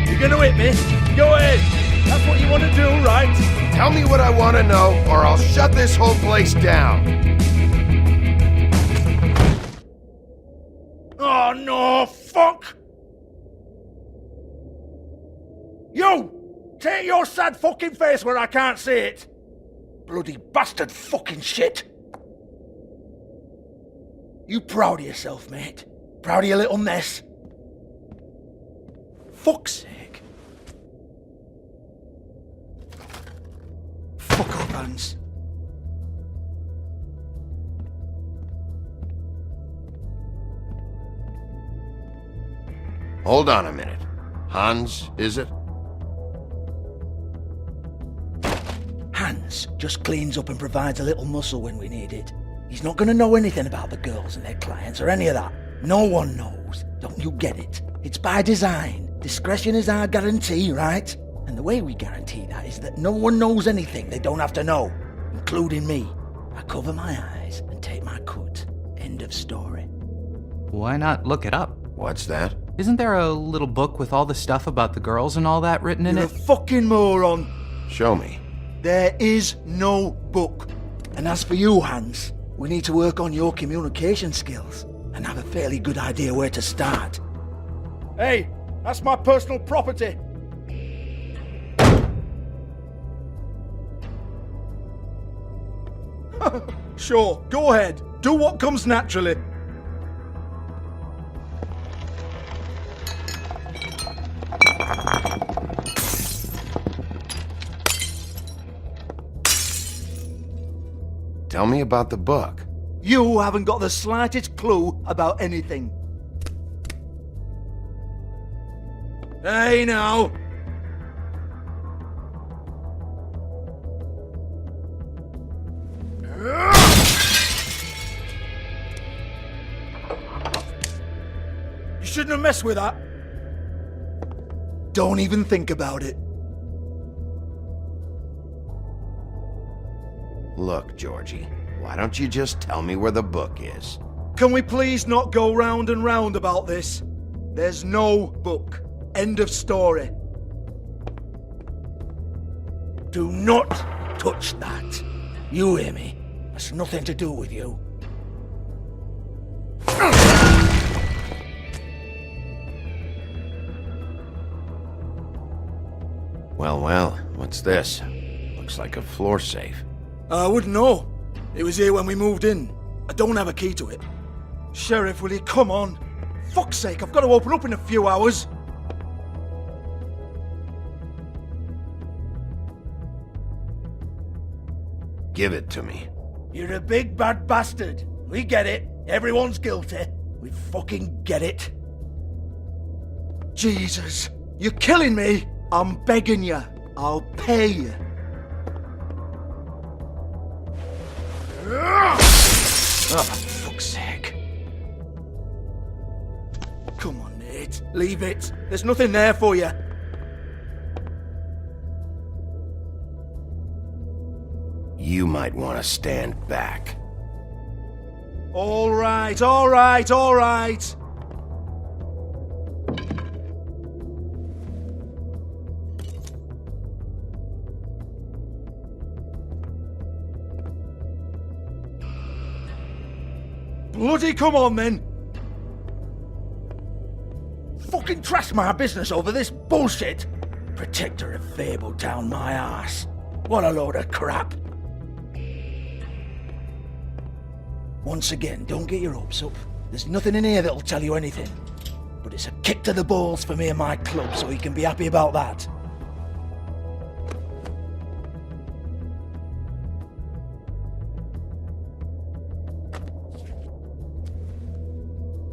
You're gonna hit me? Go ahead. That's what you want to do, right? Tell me what I want to know, or I'll shut this whole place down. Oh no, fuck! You! Take your sad fucking face where I can't see it! Bloody bastard fucking shit! You proud of yourself, mate? Proud of your little mess? Fuck's sake. Fuck up, Hans. Hold on a minute. Hans, is it? Hans just cleans up and provides a little muscle when we need it. He's not going to know anything about the girls and their clients or any of that. No one knows. Don't you get it? It's by design. Discretion is our guarantee, right? And the way we guarantee that is that no one knows anything they don't have to know, including me. I cover my eyes and take my cut. End of story. Why not look it up? What's that? Isn't there a little book with all the stuff about the girls and all that written in You're it? a fucking moron. Show me. There is no book. And as for you, Hans, we need to work on your communication skills and have a fairly good idea where to start. Hey, that's my personal property. Sure, go ahead. Do what comes naturally. Tell me about the book. You haven't got the slightest clue about anything. Hey, now. You shouldn't have messed with that. Don't even think about it. Look, Georgie, why don't you just tell me where the book is? Can we please not go round and round about this? There's no book. End of story. Do not touch that. You hear me? That's nothing to do with you. Well, well, what's this? Looks like a floor safe. I wouldn't know. It was here when we moved in. I don't have a key to it. Sheriff, will you come on? Fuck's sake, I've got to open up in a few hours. Give it to me. You're a big bad bastard. We get it. Everyone's guilty. We fucking get it. Jesus, you're killing me. I'm begging you. I'll pay you. Oh, for fuck's sake. Come on, Nate. Leave it. There's nothing there for you. You might want to stand back. All right, all right, all right. Bloody come on, then. Fucking trash my business over this bullshit. Protector of Fabletown, my ass. What a load of crap. Once again, don't get your hopes up. There's nothing in here that'll tell you anything. But it's a kick to the balls for me and my club, so you can be happy about that.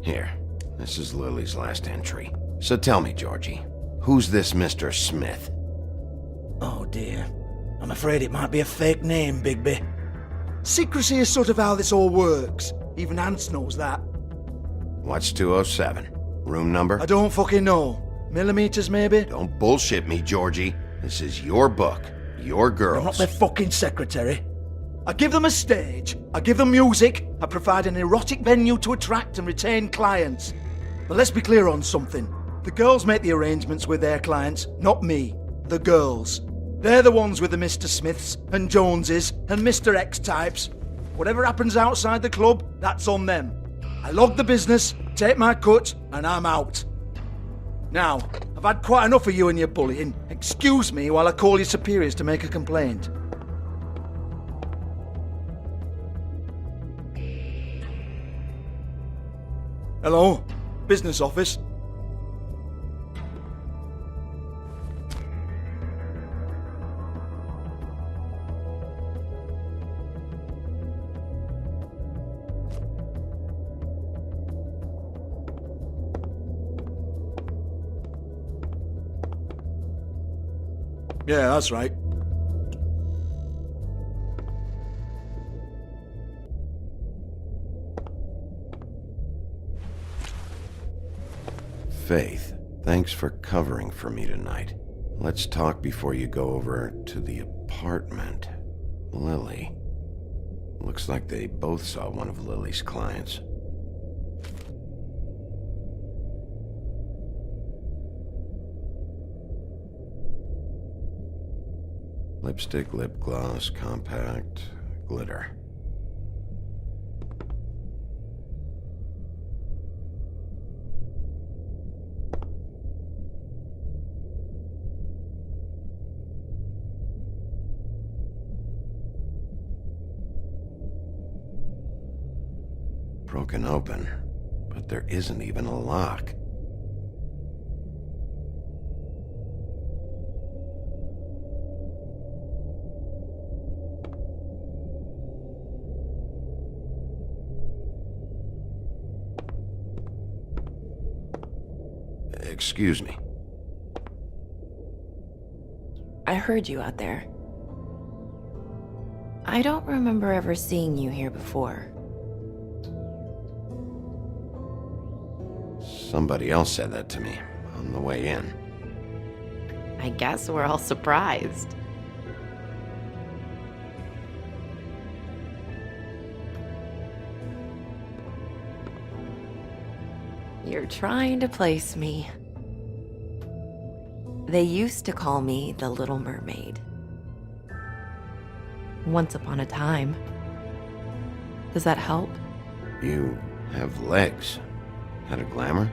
Here, this is Lily's last entry. So tell me, Georgie, who's this Mr. Smith? Oh dear. I'm afraid it might be a fake name, Bigby. Secrecy is sort of how this all works. Even Ants knows that. What's 207? Room number? I don't fucking know. Millimeters, maybe? Don't bullshit me, Georgie. This is your book. Your girls. I'm not their fucking secretary. I give them a stage. I give them music. I provide an erotic venue to attract and retain clients. But let's be clear on something. The girls make the arrangements with their clients, not me. The girls. They're the ones with the Mr. Smiths and Joneses and Mr. X types. Whatever happens outside the club, that's on them. I log the business, take my cut, and I'm out. Now, I've had quite enough of you and your bullying. Excuse me while I call your superiors to make a complaint. Hello? Business office? Yeah, that's right. Faith, thanks for covering for me tonight. Let's talk before you go over to the apartment. Lily. Looks like they both saw one of Lily's clients. Lipstick, lip gloss, compact, glitter. Broken open, but there isn't even a lock. Excuse me. I heard you out there. I don't remember ever seeing you here before. Somebody else said that to me on the way in. I guess we're all surprised. You're trying to place me. They used to call me the Little Mermaid. Once upon a time. Does that help? You have legs. Had a glamour?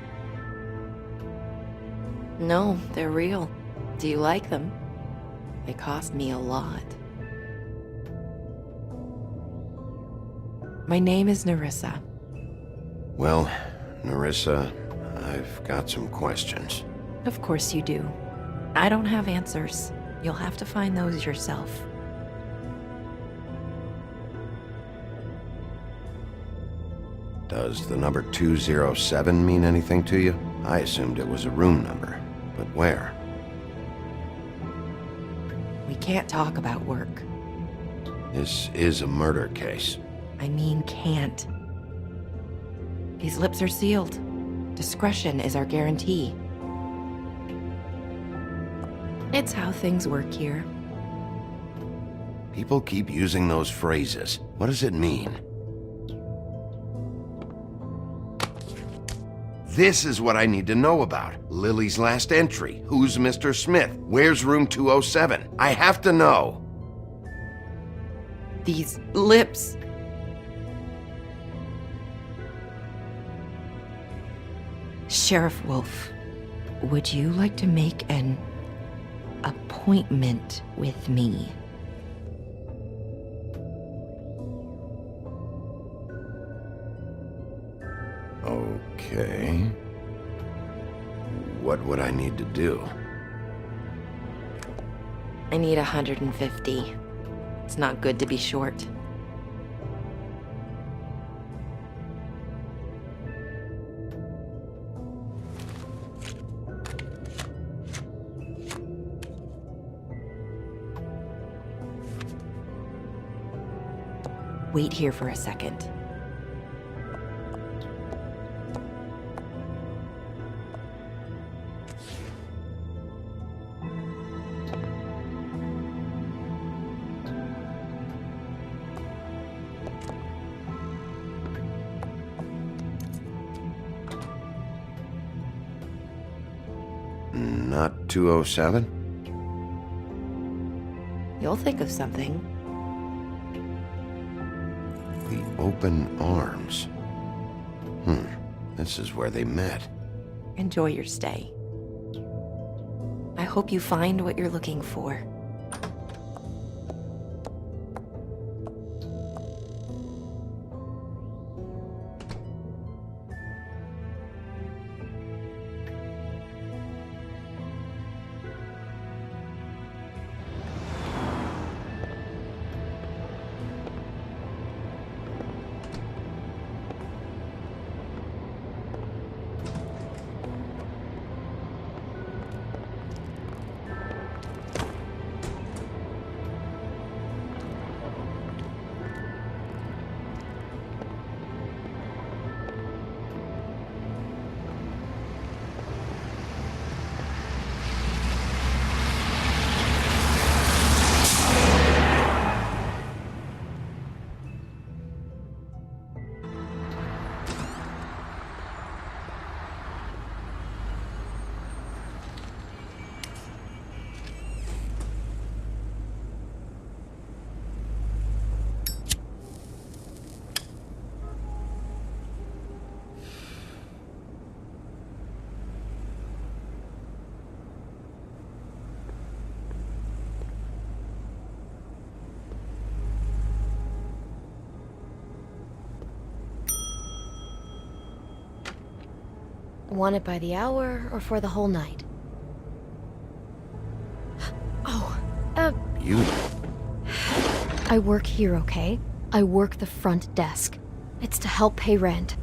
No, they're real. Do you like them? It cost me a lot. My name is Nerissa. Well, Nerissa, I've got some questions. Of course you do. I don't have answers. You'll have to find those yourself. Does the number 207 mean anything to you? I assumed it was a room number, but where? We can't talk about work. This is a murder case. I mean can't. These lips are sealed. Discretion is our guarantee. It's how things work here. People keep using those phrases. What does it mean? This is what I need to know about. Lily's last entry. Who's Mr. Smith? Where's room 207? I have to know. These lips. Sheriff Wolf, would you like to make an appointment with me? Okay. What would I need to do? I need 150. It's not good to be short. Wait here for a second. Not 207? You'll think of something. The open arms. This is where they met. Enjoy your stay. I hope you find what you're looking for. Want it by the hour or for the whole night? Oh, You? I work here, okay? I work the front desk. It's to help pay rent.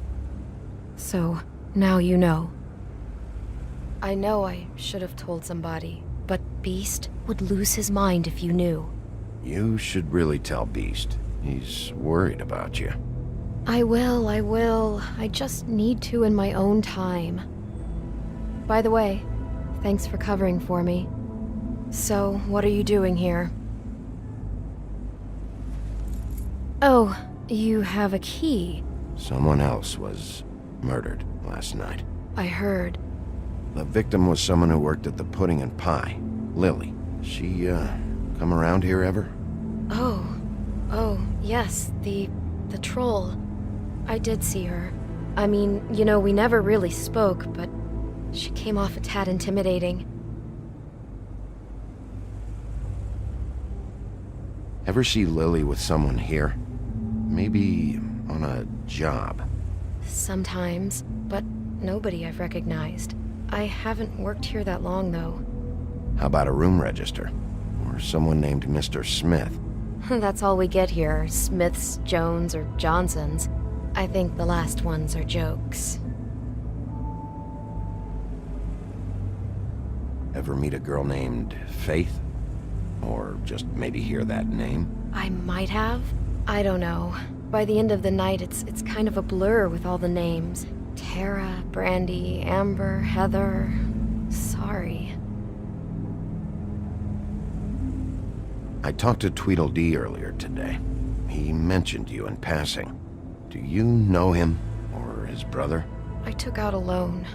So, now you know. I know I should have told somebody, but Beast would lose his mind if you knew. You should really tell Beast. He's worried about you. I will. I just need to in my own time. By the way, thanks for covering for me. So, what are you doing here? Oh, you have a key. Someone else was murdered last night. I heard. The victim was someone who worked at the Pudding and Pie. Lily. She, come around here ever? Oh, yes, the troll. I did see her. I mean, you know, we never really spoke, but she came off a tad intimidating. Ever see Lily with someone here? Maybe on a job. Sometimes, but nobody I've recognized. I haven't worked here that long, though. How about a room register? Or someone named Mr. Smith? That's all we get here, Smiths, Jones, or Johnsons. I think the last ones are jokes. Ever meet a girl named Faith? Or just maybe hear that name? I might have. I don't know. By the end of the night, it's kind of a blur with all the names. Tara, Brandy, Amber, Heather... Sorry. I talked to Tweedledee earlier today. He mentioned you in passing. Do you know him? Or his brother? I took out a loan.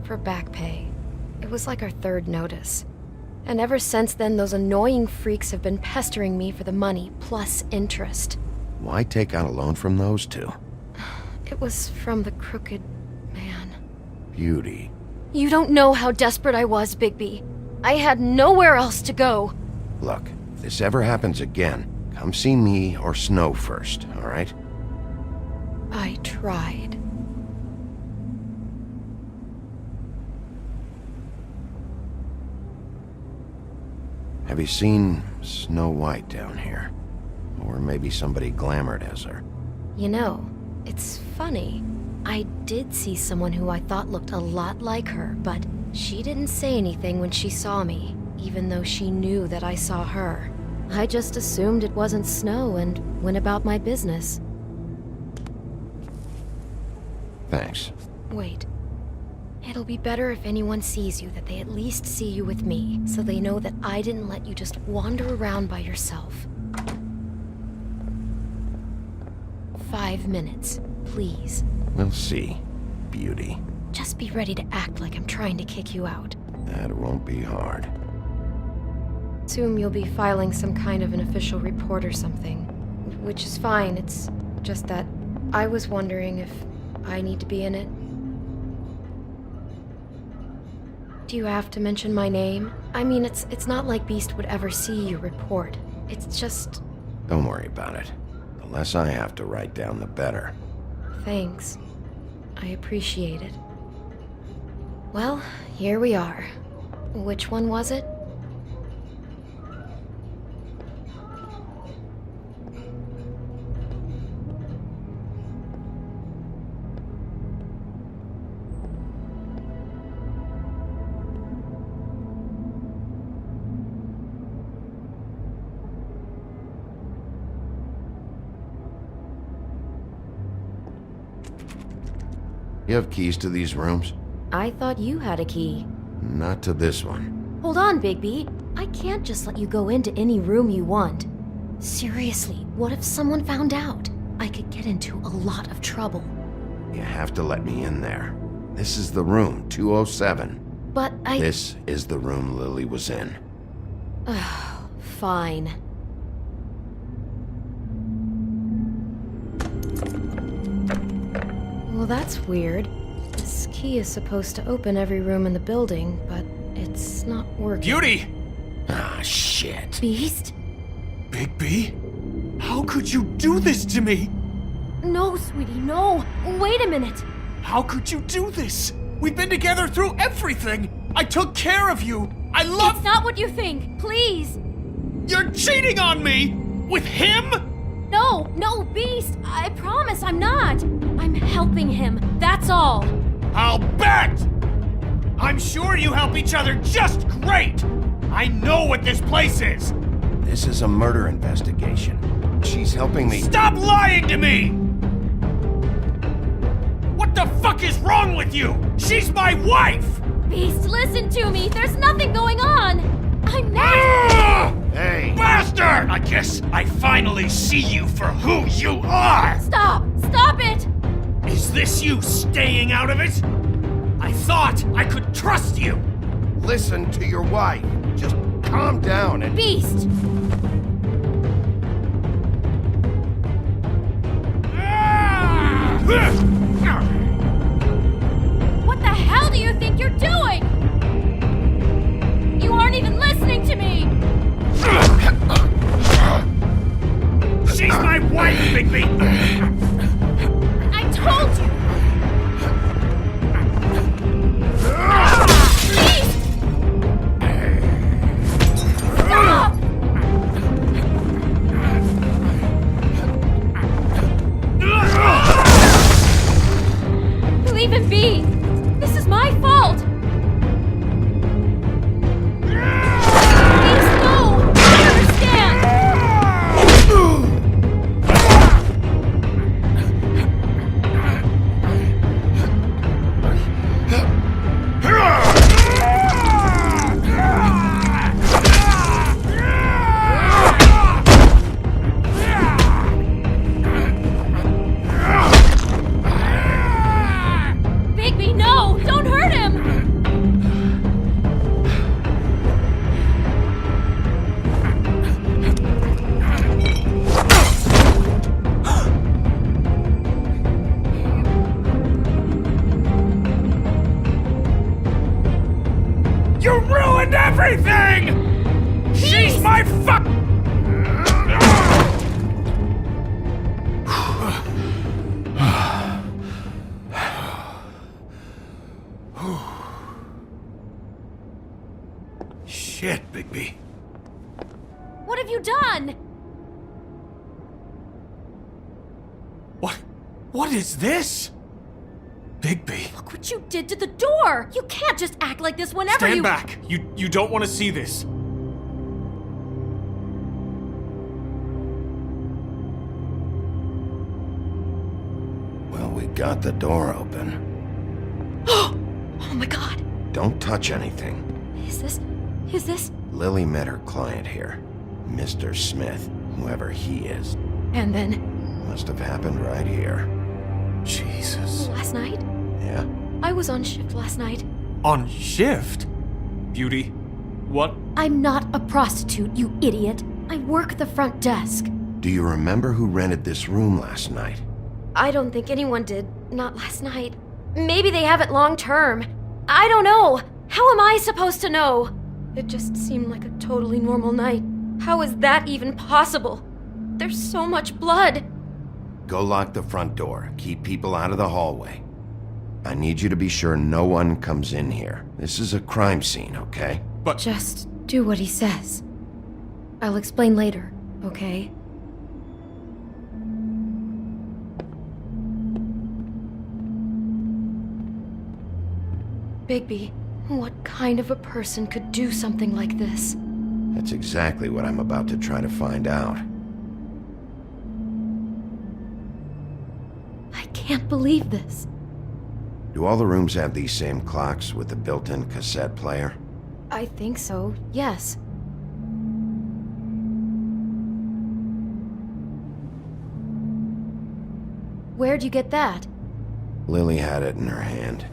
For back pay. It was like our third notice. And ever since then, those annoying freaks have been pestering me for the money, plus interest. Why take out a loan from those two? It was from the crooked man. Beauty. You don't know how desperate I was, Bigby. I had nowhere else to go. Look, if this ever happens again, come see me or Snow first, all right? I tried. Have you seen Snow White down here? Or maybe somebody glamored as her? You know, it's funny. I did see someone who I thought looked a lot like her, but she didn't say anything when she saw me, even though she knew that I saw her. I just assumed it wasn't Snow and went about my business. Thanks. Wait. It'll be better if anyone sees you that they at least see you with me, so they know that I didn't let you just wander around by yourself. 5 minutes, please. We'll see, Beauty. Just be ready to act like I'm trying to kick you out. That won't be hard. Assume you'll be filing some kind of an official report or something. Which is fine, it's just that I was wondering if I need to be in it. Do you have to mention my name? I mean, it's not like Beast would ever see your report. It's just... Don't worry about it. The less I have to write down, the better. Thanks. I appreciate it. Well, here we are. Which one was it? You have keys to these rooms? I thought you had a key. Not to this one. Hold on, Bigby. I can't just let you go into any room you want. Seriously, what if someone found out? I could get into a lot of trouble. You have to let me in there. This is the room, 207. But I... This is the room Lily was in. Fine. Well, that's weird. This key is supposed to open every room in the building, but it's not working. Beauty! Ah, shit. Beast? Bigby? How could you do this to me? No, sweetie, no. Wait a minute. How could you do this? We've been together through everything. I took care of you. I love... It's not what you think. Please. You're cheating on me! With him? No, Beast. I promise I'm not. I'm helping him. That's all. I'll bet! I'm sure you help each other just great! I know what this place is! This is a murder investigation. She's helping me... Stop lying to me! What the fuck is wrong with you? She's my wife! Beast, listen to me. There's nothing going on. I'm not... Hey! Bastard! I guess I finally see you for who you are! Stop! Stop it! Is this you staying out of it? I thought I could trust you! Listen to your wife. Just calm down and... Beast! What the hell do you think you're doing? You aren't even listening to me! Bigby! I told you! Please! Stop! Leave him be! This is my fault! Please, no! I understand! Bigby, no! Don't hurt him! You ruined everything! She's my fuck! Shit, Bigby. What have you done? What is this? Bigby. Look what you did to the door! You can't just act like this whenever Stand you- back! You don't want to see this. Well, we got the door open. Oh my god! Don't touch anything. Is this? Lily met her client here, Mr. Smith, whoever he is. And then, Must have happened right here. Jesus. last night? Yeah? I was on shift last night. On shift? Beauty, what? I'm not a prostitute, you idiot. I work the front desk. Do you remember who rented this room last night? I don't think anyone did. Not last night. Maybe they have it long term. I don't know. How am I supposed to know? It just seemed like a totally normal night. How is that even possible? There's so much blood. Go lock the front door. Keep people out of the hallway. I need you to be sure no one comes in here. This is a crime scene, okay? But just do what he says. I'll explain later, okay? Bigby, what kind of a person could do something like this? That's exactly what I'm about to try to find out. I can't believe this. Do all the rooms have these same clocks with the built-in cassette player? I think so, yes. Where'd you get that? Lily had it in her hand,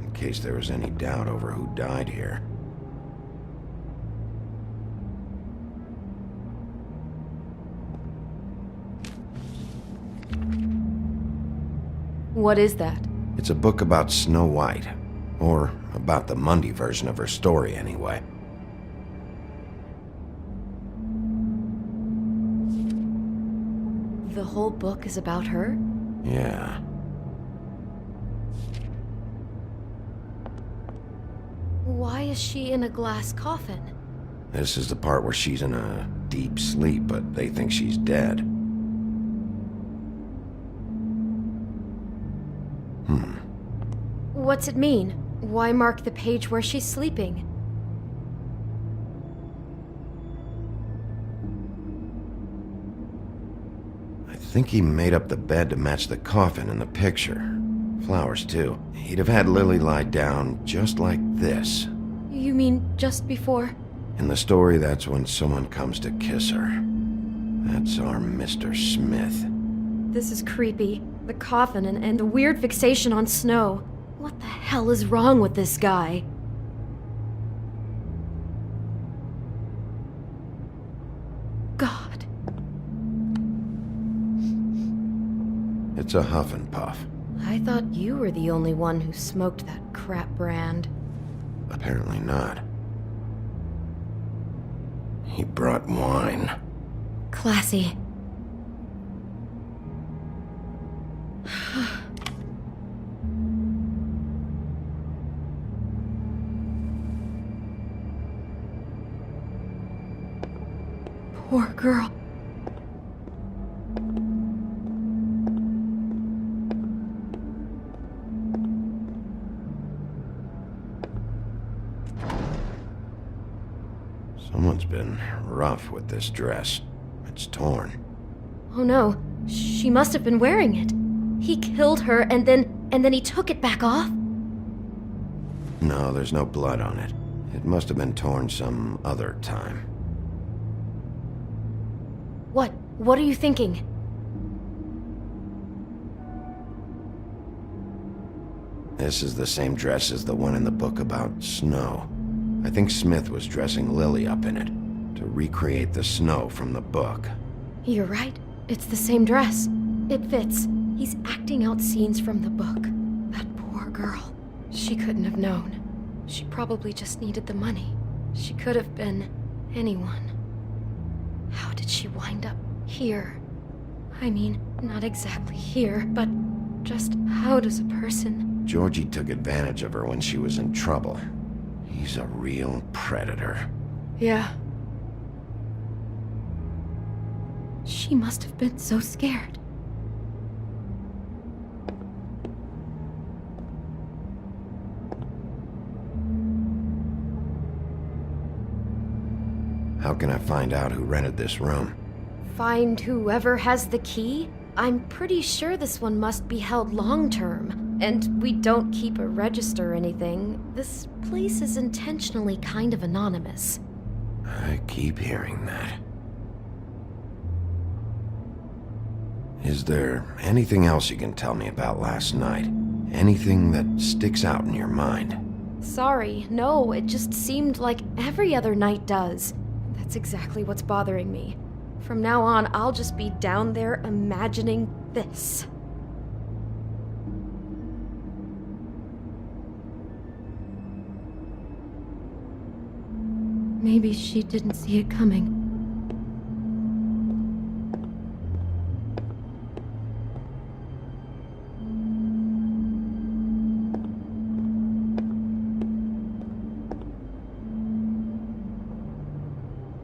in case there was any doubt over who died here. What is that? It's a book about Snow White. Or about the Mundy version of her story, anyway. The whole book is about her? Yeah. Why is she in a glass coffin? This is the part where she's in a deep sleep, but they think she's dead. What's it mean? Why mark the page where she's sleeping? I think he made up the bed to match the coffin in the picture. Flowers, too. He'd have had Lily lie down just like this. You mean just before? In the story, that's when someone comes to kiss her. That's our Mr. Smith. This is creepy. The coffin and the weird fixation on Snow. What the hell is wrong with this guy? God. It's a huff and puff. I thought you were the only one who smoked that crap brand. Apparently not. He brought wine. Classy. poor girl. Someone's been rough with this dress. It's torn. Oh no, she must have been wearing it. He killed her and then he took it back off? No, there's no blood on it. It must have been torn some other time. What are you thinking? This is the same dress as the one in the book about snow. I think Smith was dressing Lily up in it to recreate the snow from the book. You're right. It's the same dress. It fits. He's acting out scenes from the book. That poor girl. She couldn't have known. She probably just needed the money. She could have been anyone. How did she wind up here? I mean, not exactly here, but just how does a person... Georgie took advantage of her when she was in trouble. He's a real predator. Yeah. She must have been so scared. How can I find out who rented this room? Find whoever has the key? I'm pretty sure this one must be held long-term, and we don't keep a register or anything. This place is intentionally kind of anonymous. I keep hearing that. Is there anything else you can tell me about last night? Anything that sticks out in your mind? Sorry, no, it just seemed like every other night does. That's exactly what's bothering me. From now on, I'll just be down there imagining this. Maybe she didn't see it coming.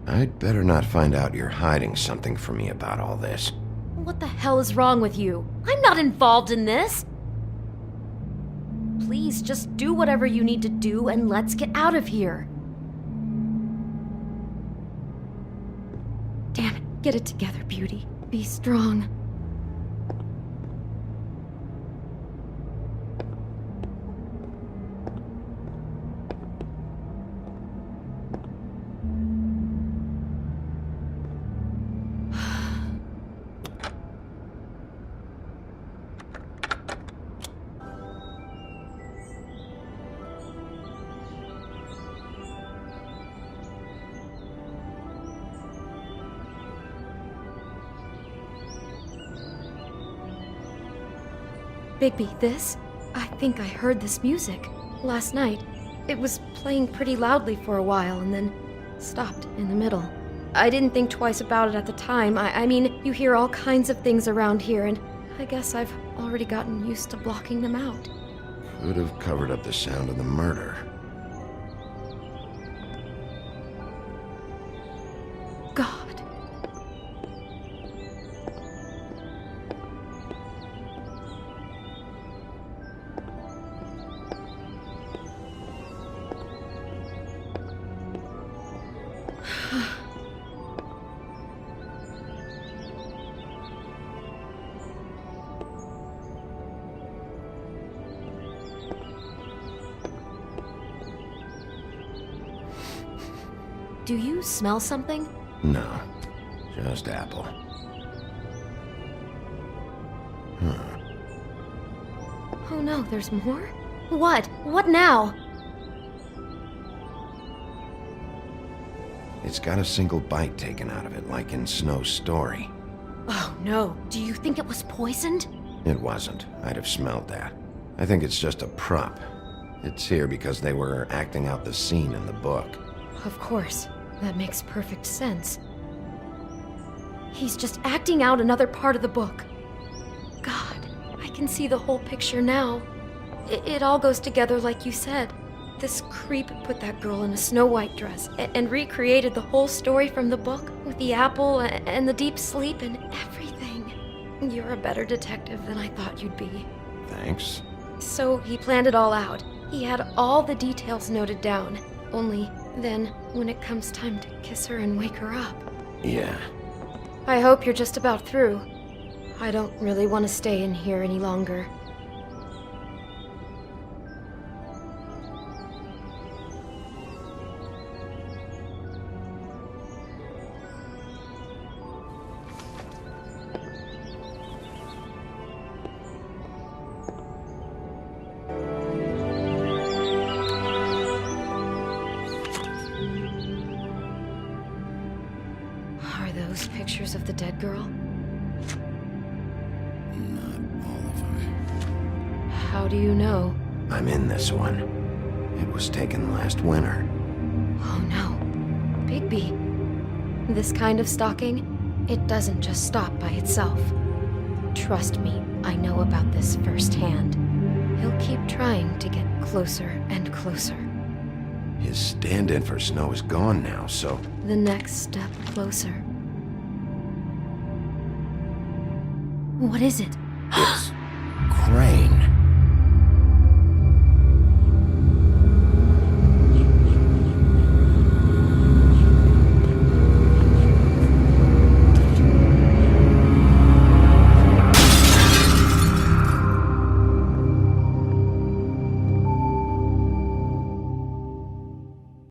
I'd better not find out you're hiding something from me about all this. What the hell is wrong with you? I'm not involved in this! Please, just do whatever you need to do and let's get out of here. Damn it, get it together, Beauty. Be strong. Bigby, this? I think I heard this music. Last night. It was playing pretty loudly for a while and then stopped in the middle. I didn't think twice about it at the time. I mean, you hear all kinds of things around here, and I guess I've already gotten used to blocking them out. Could have covered up the sound of the murder. God. Do you smell something? No, just apple. Oh no, there's more? What? What now? It's got a single bite taken out of it, like in Snow's story. Oh no, do you think it was poisoned? It wasn't. I'd have smelled that. I think it's just a prop. It's here because they were acting out the scene in the book. Of course. That makes perfect sense. He's just acting out another part of the book. God, I can see the whole picture now. It all goes together like you said. This creep put that girl in a Snow White dress and recreated the whole story from the book with the apple and the deep sleep and everything. You're a better detective than I thought you'd be. Thanks. So he planned it all out. He had all the details noted down. Only then, when it comes time to kiss her and wake her up. Yeah. I hope you're just about through. I don't really want to stay in here any longer. Are those pictures of the dead girl? Not all of them. How do you know? I'm in this one. It was taken last winter. Oh no. Bigby. This kind of stalking, it doesn't just stop by itself. Trust me, I know about this firsthand. He'll keep trying to get closer and closer. His stand-in for Snow is gone now, so... The next step closer. What is it? It's Crane.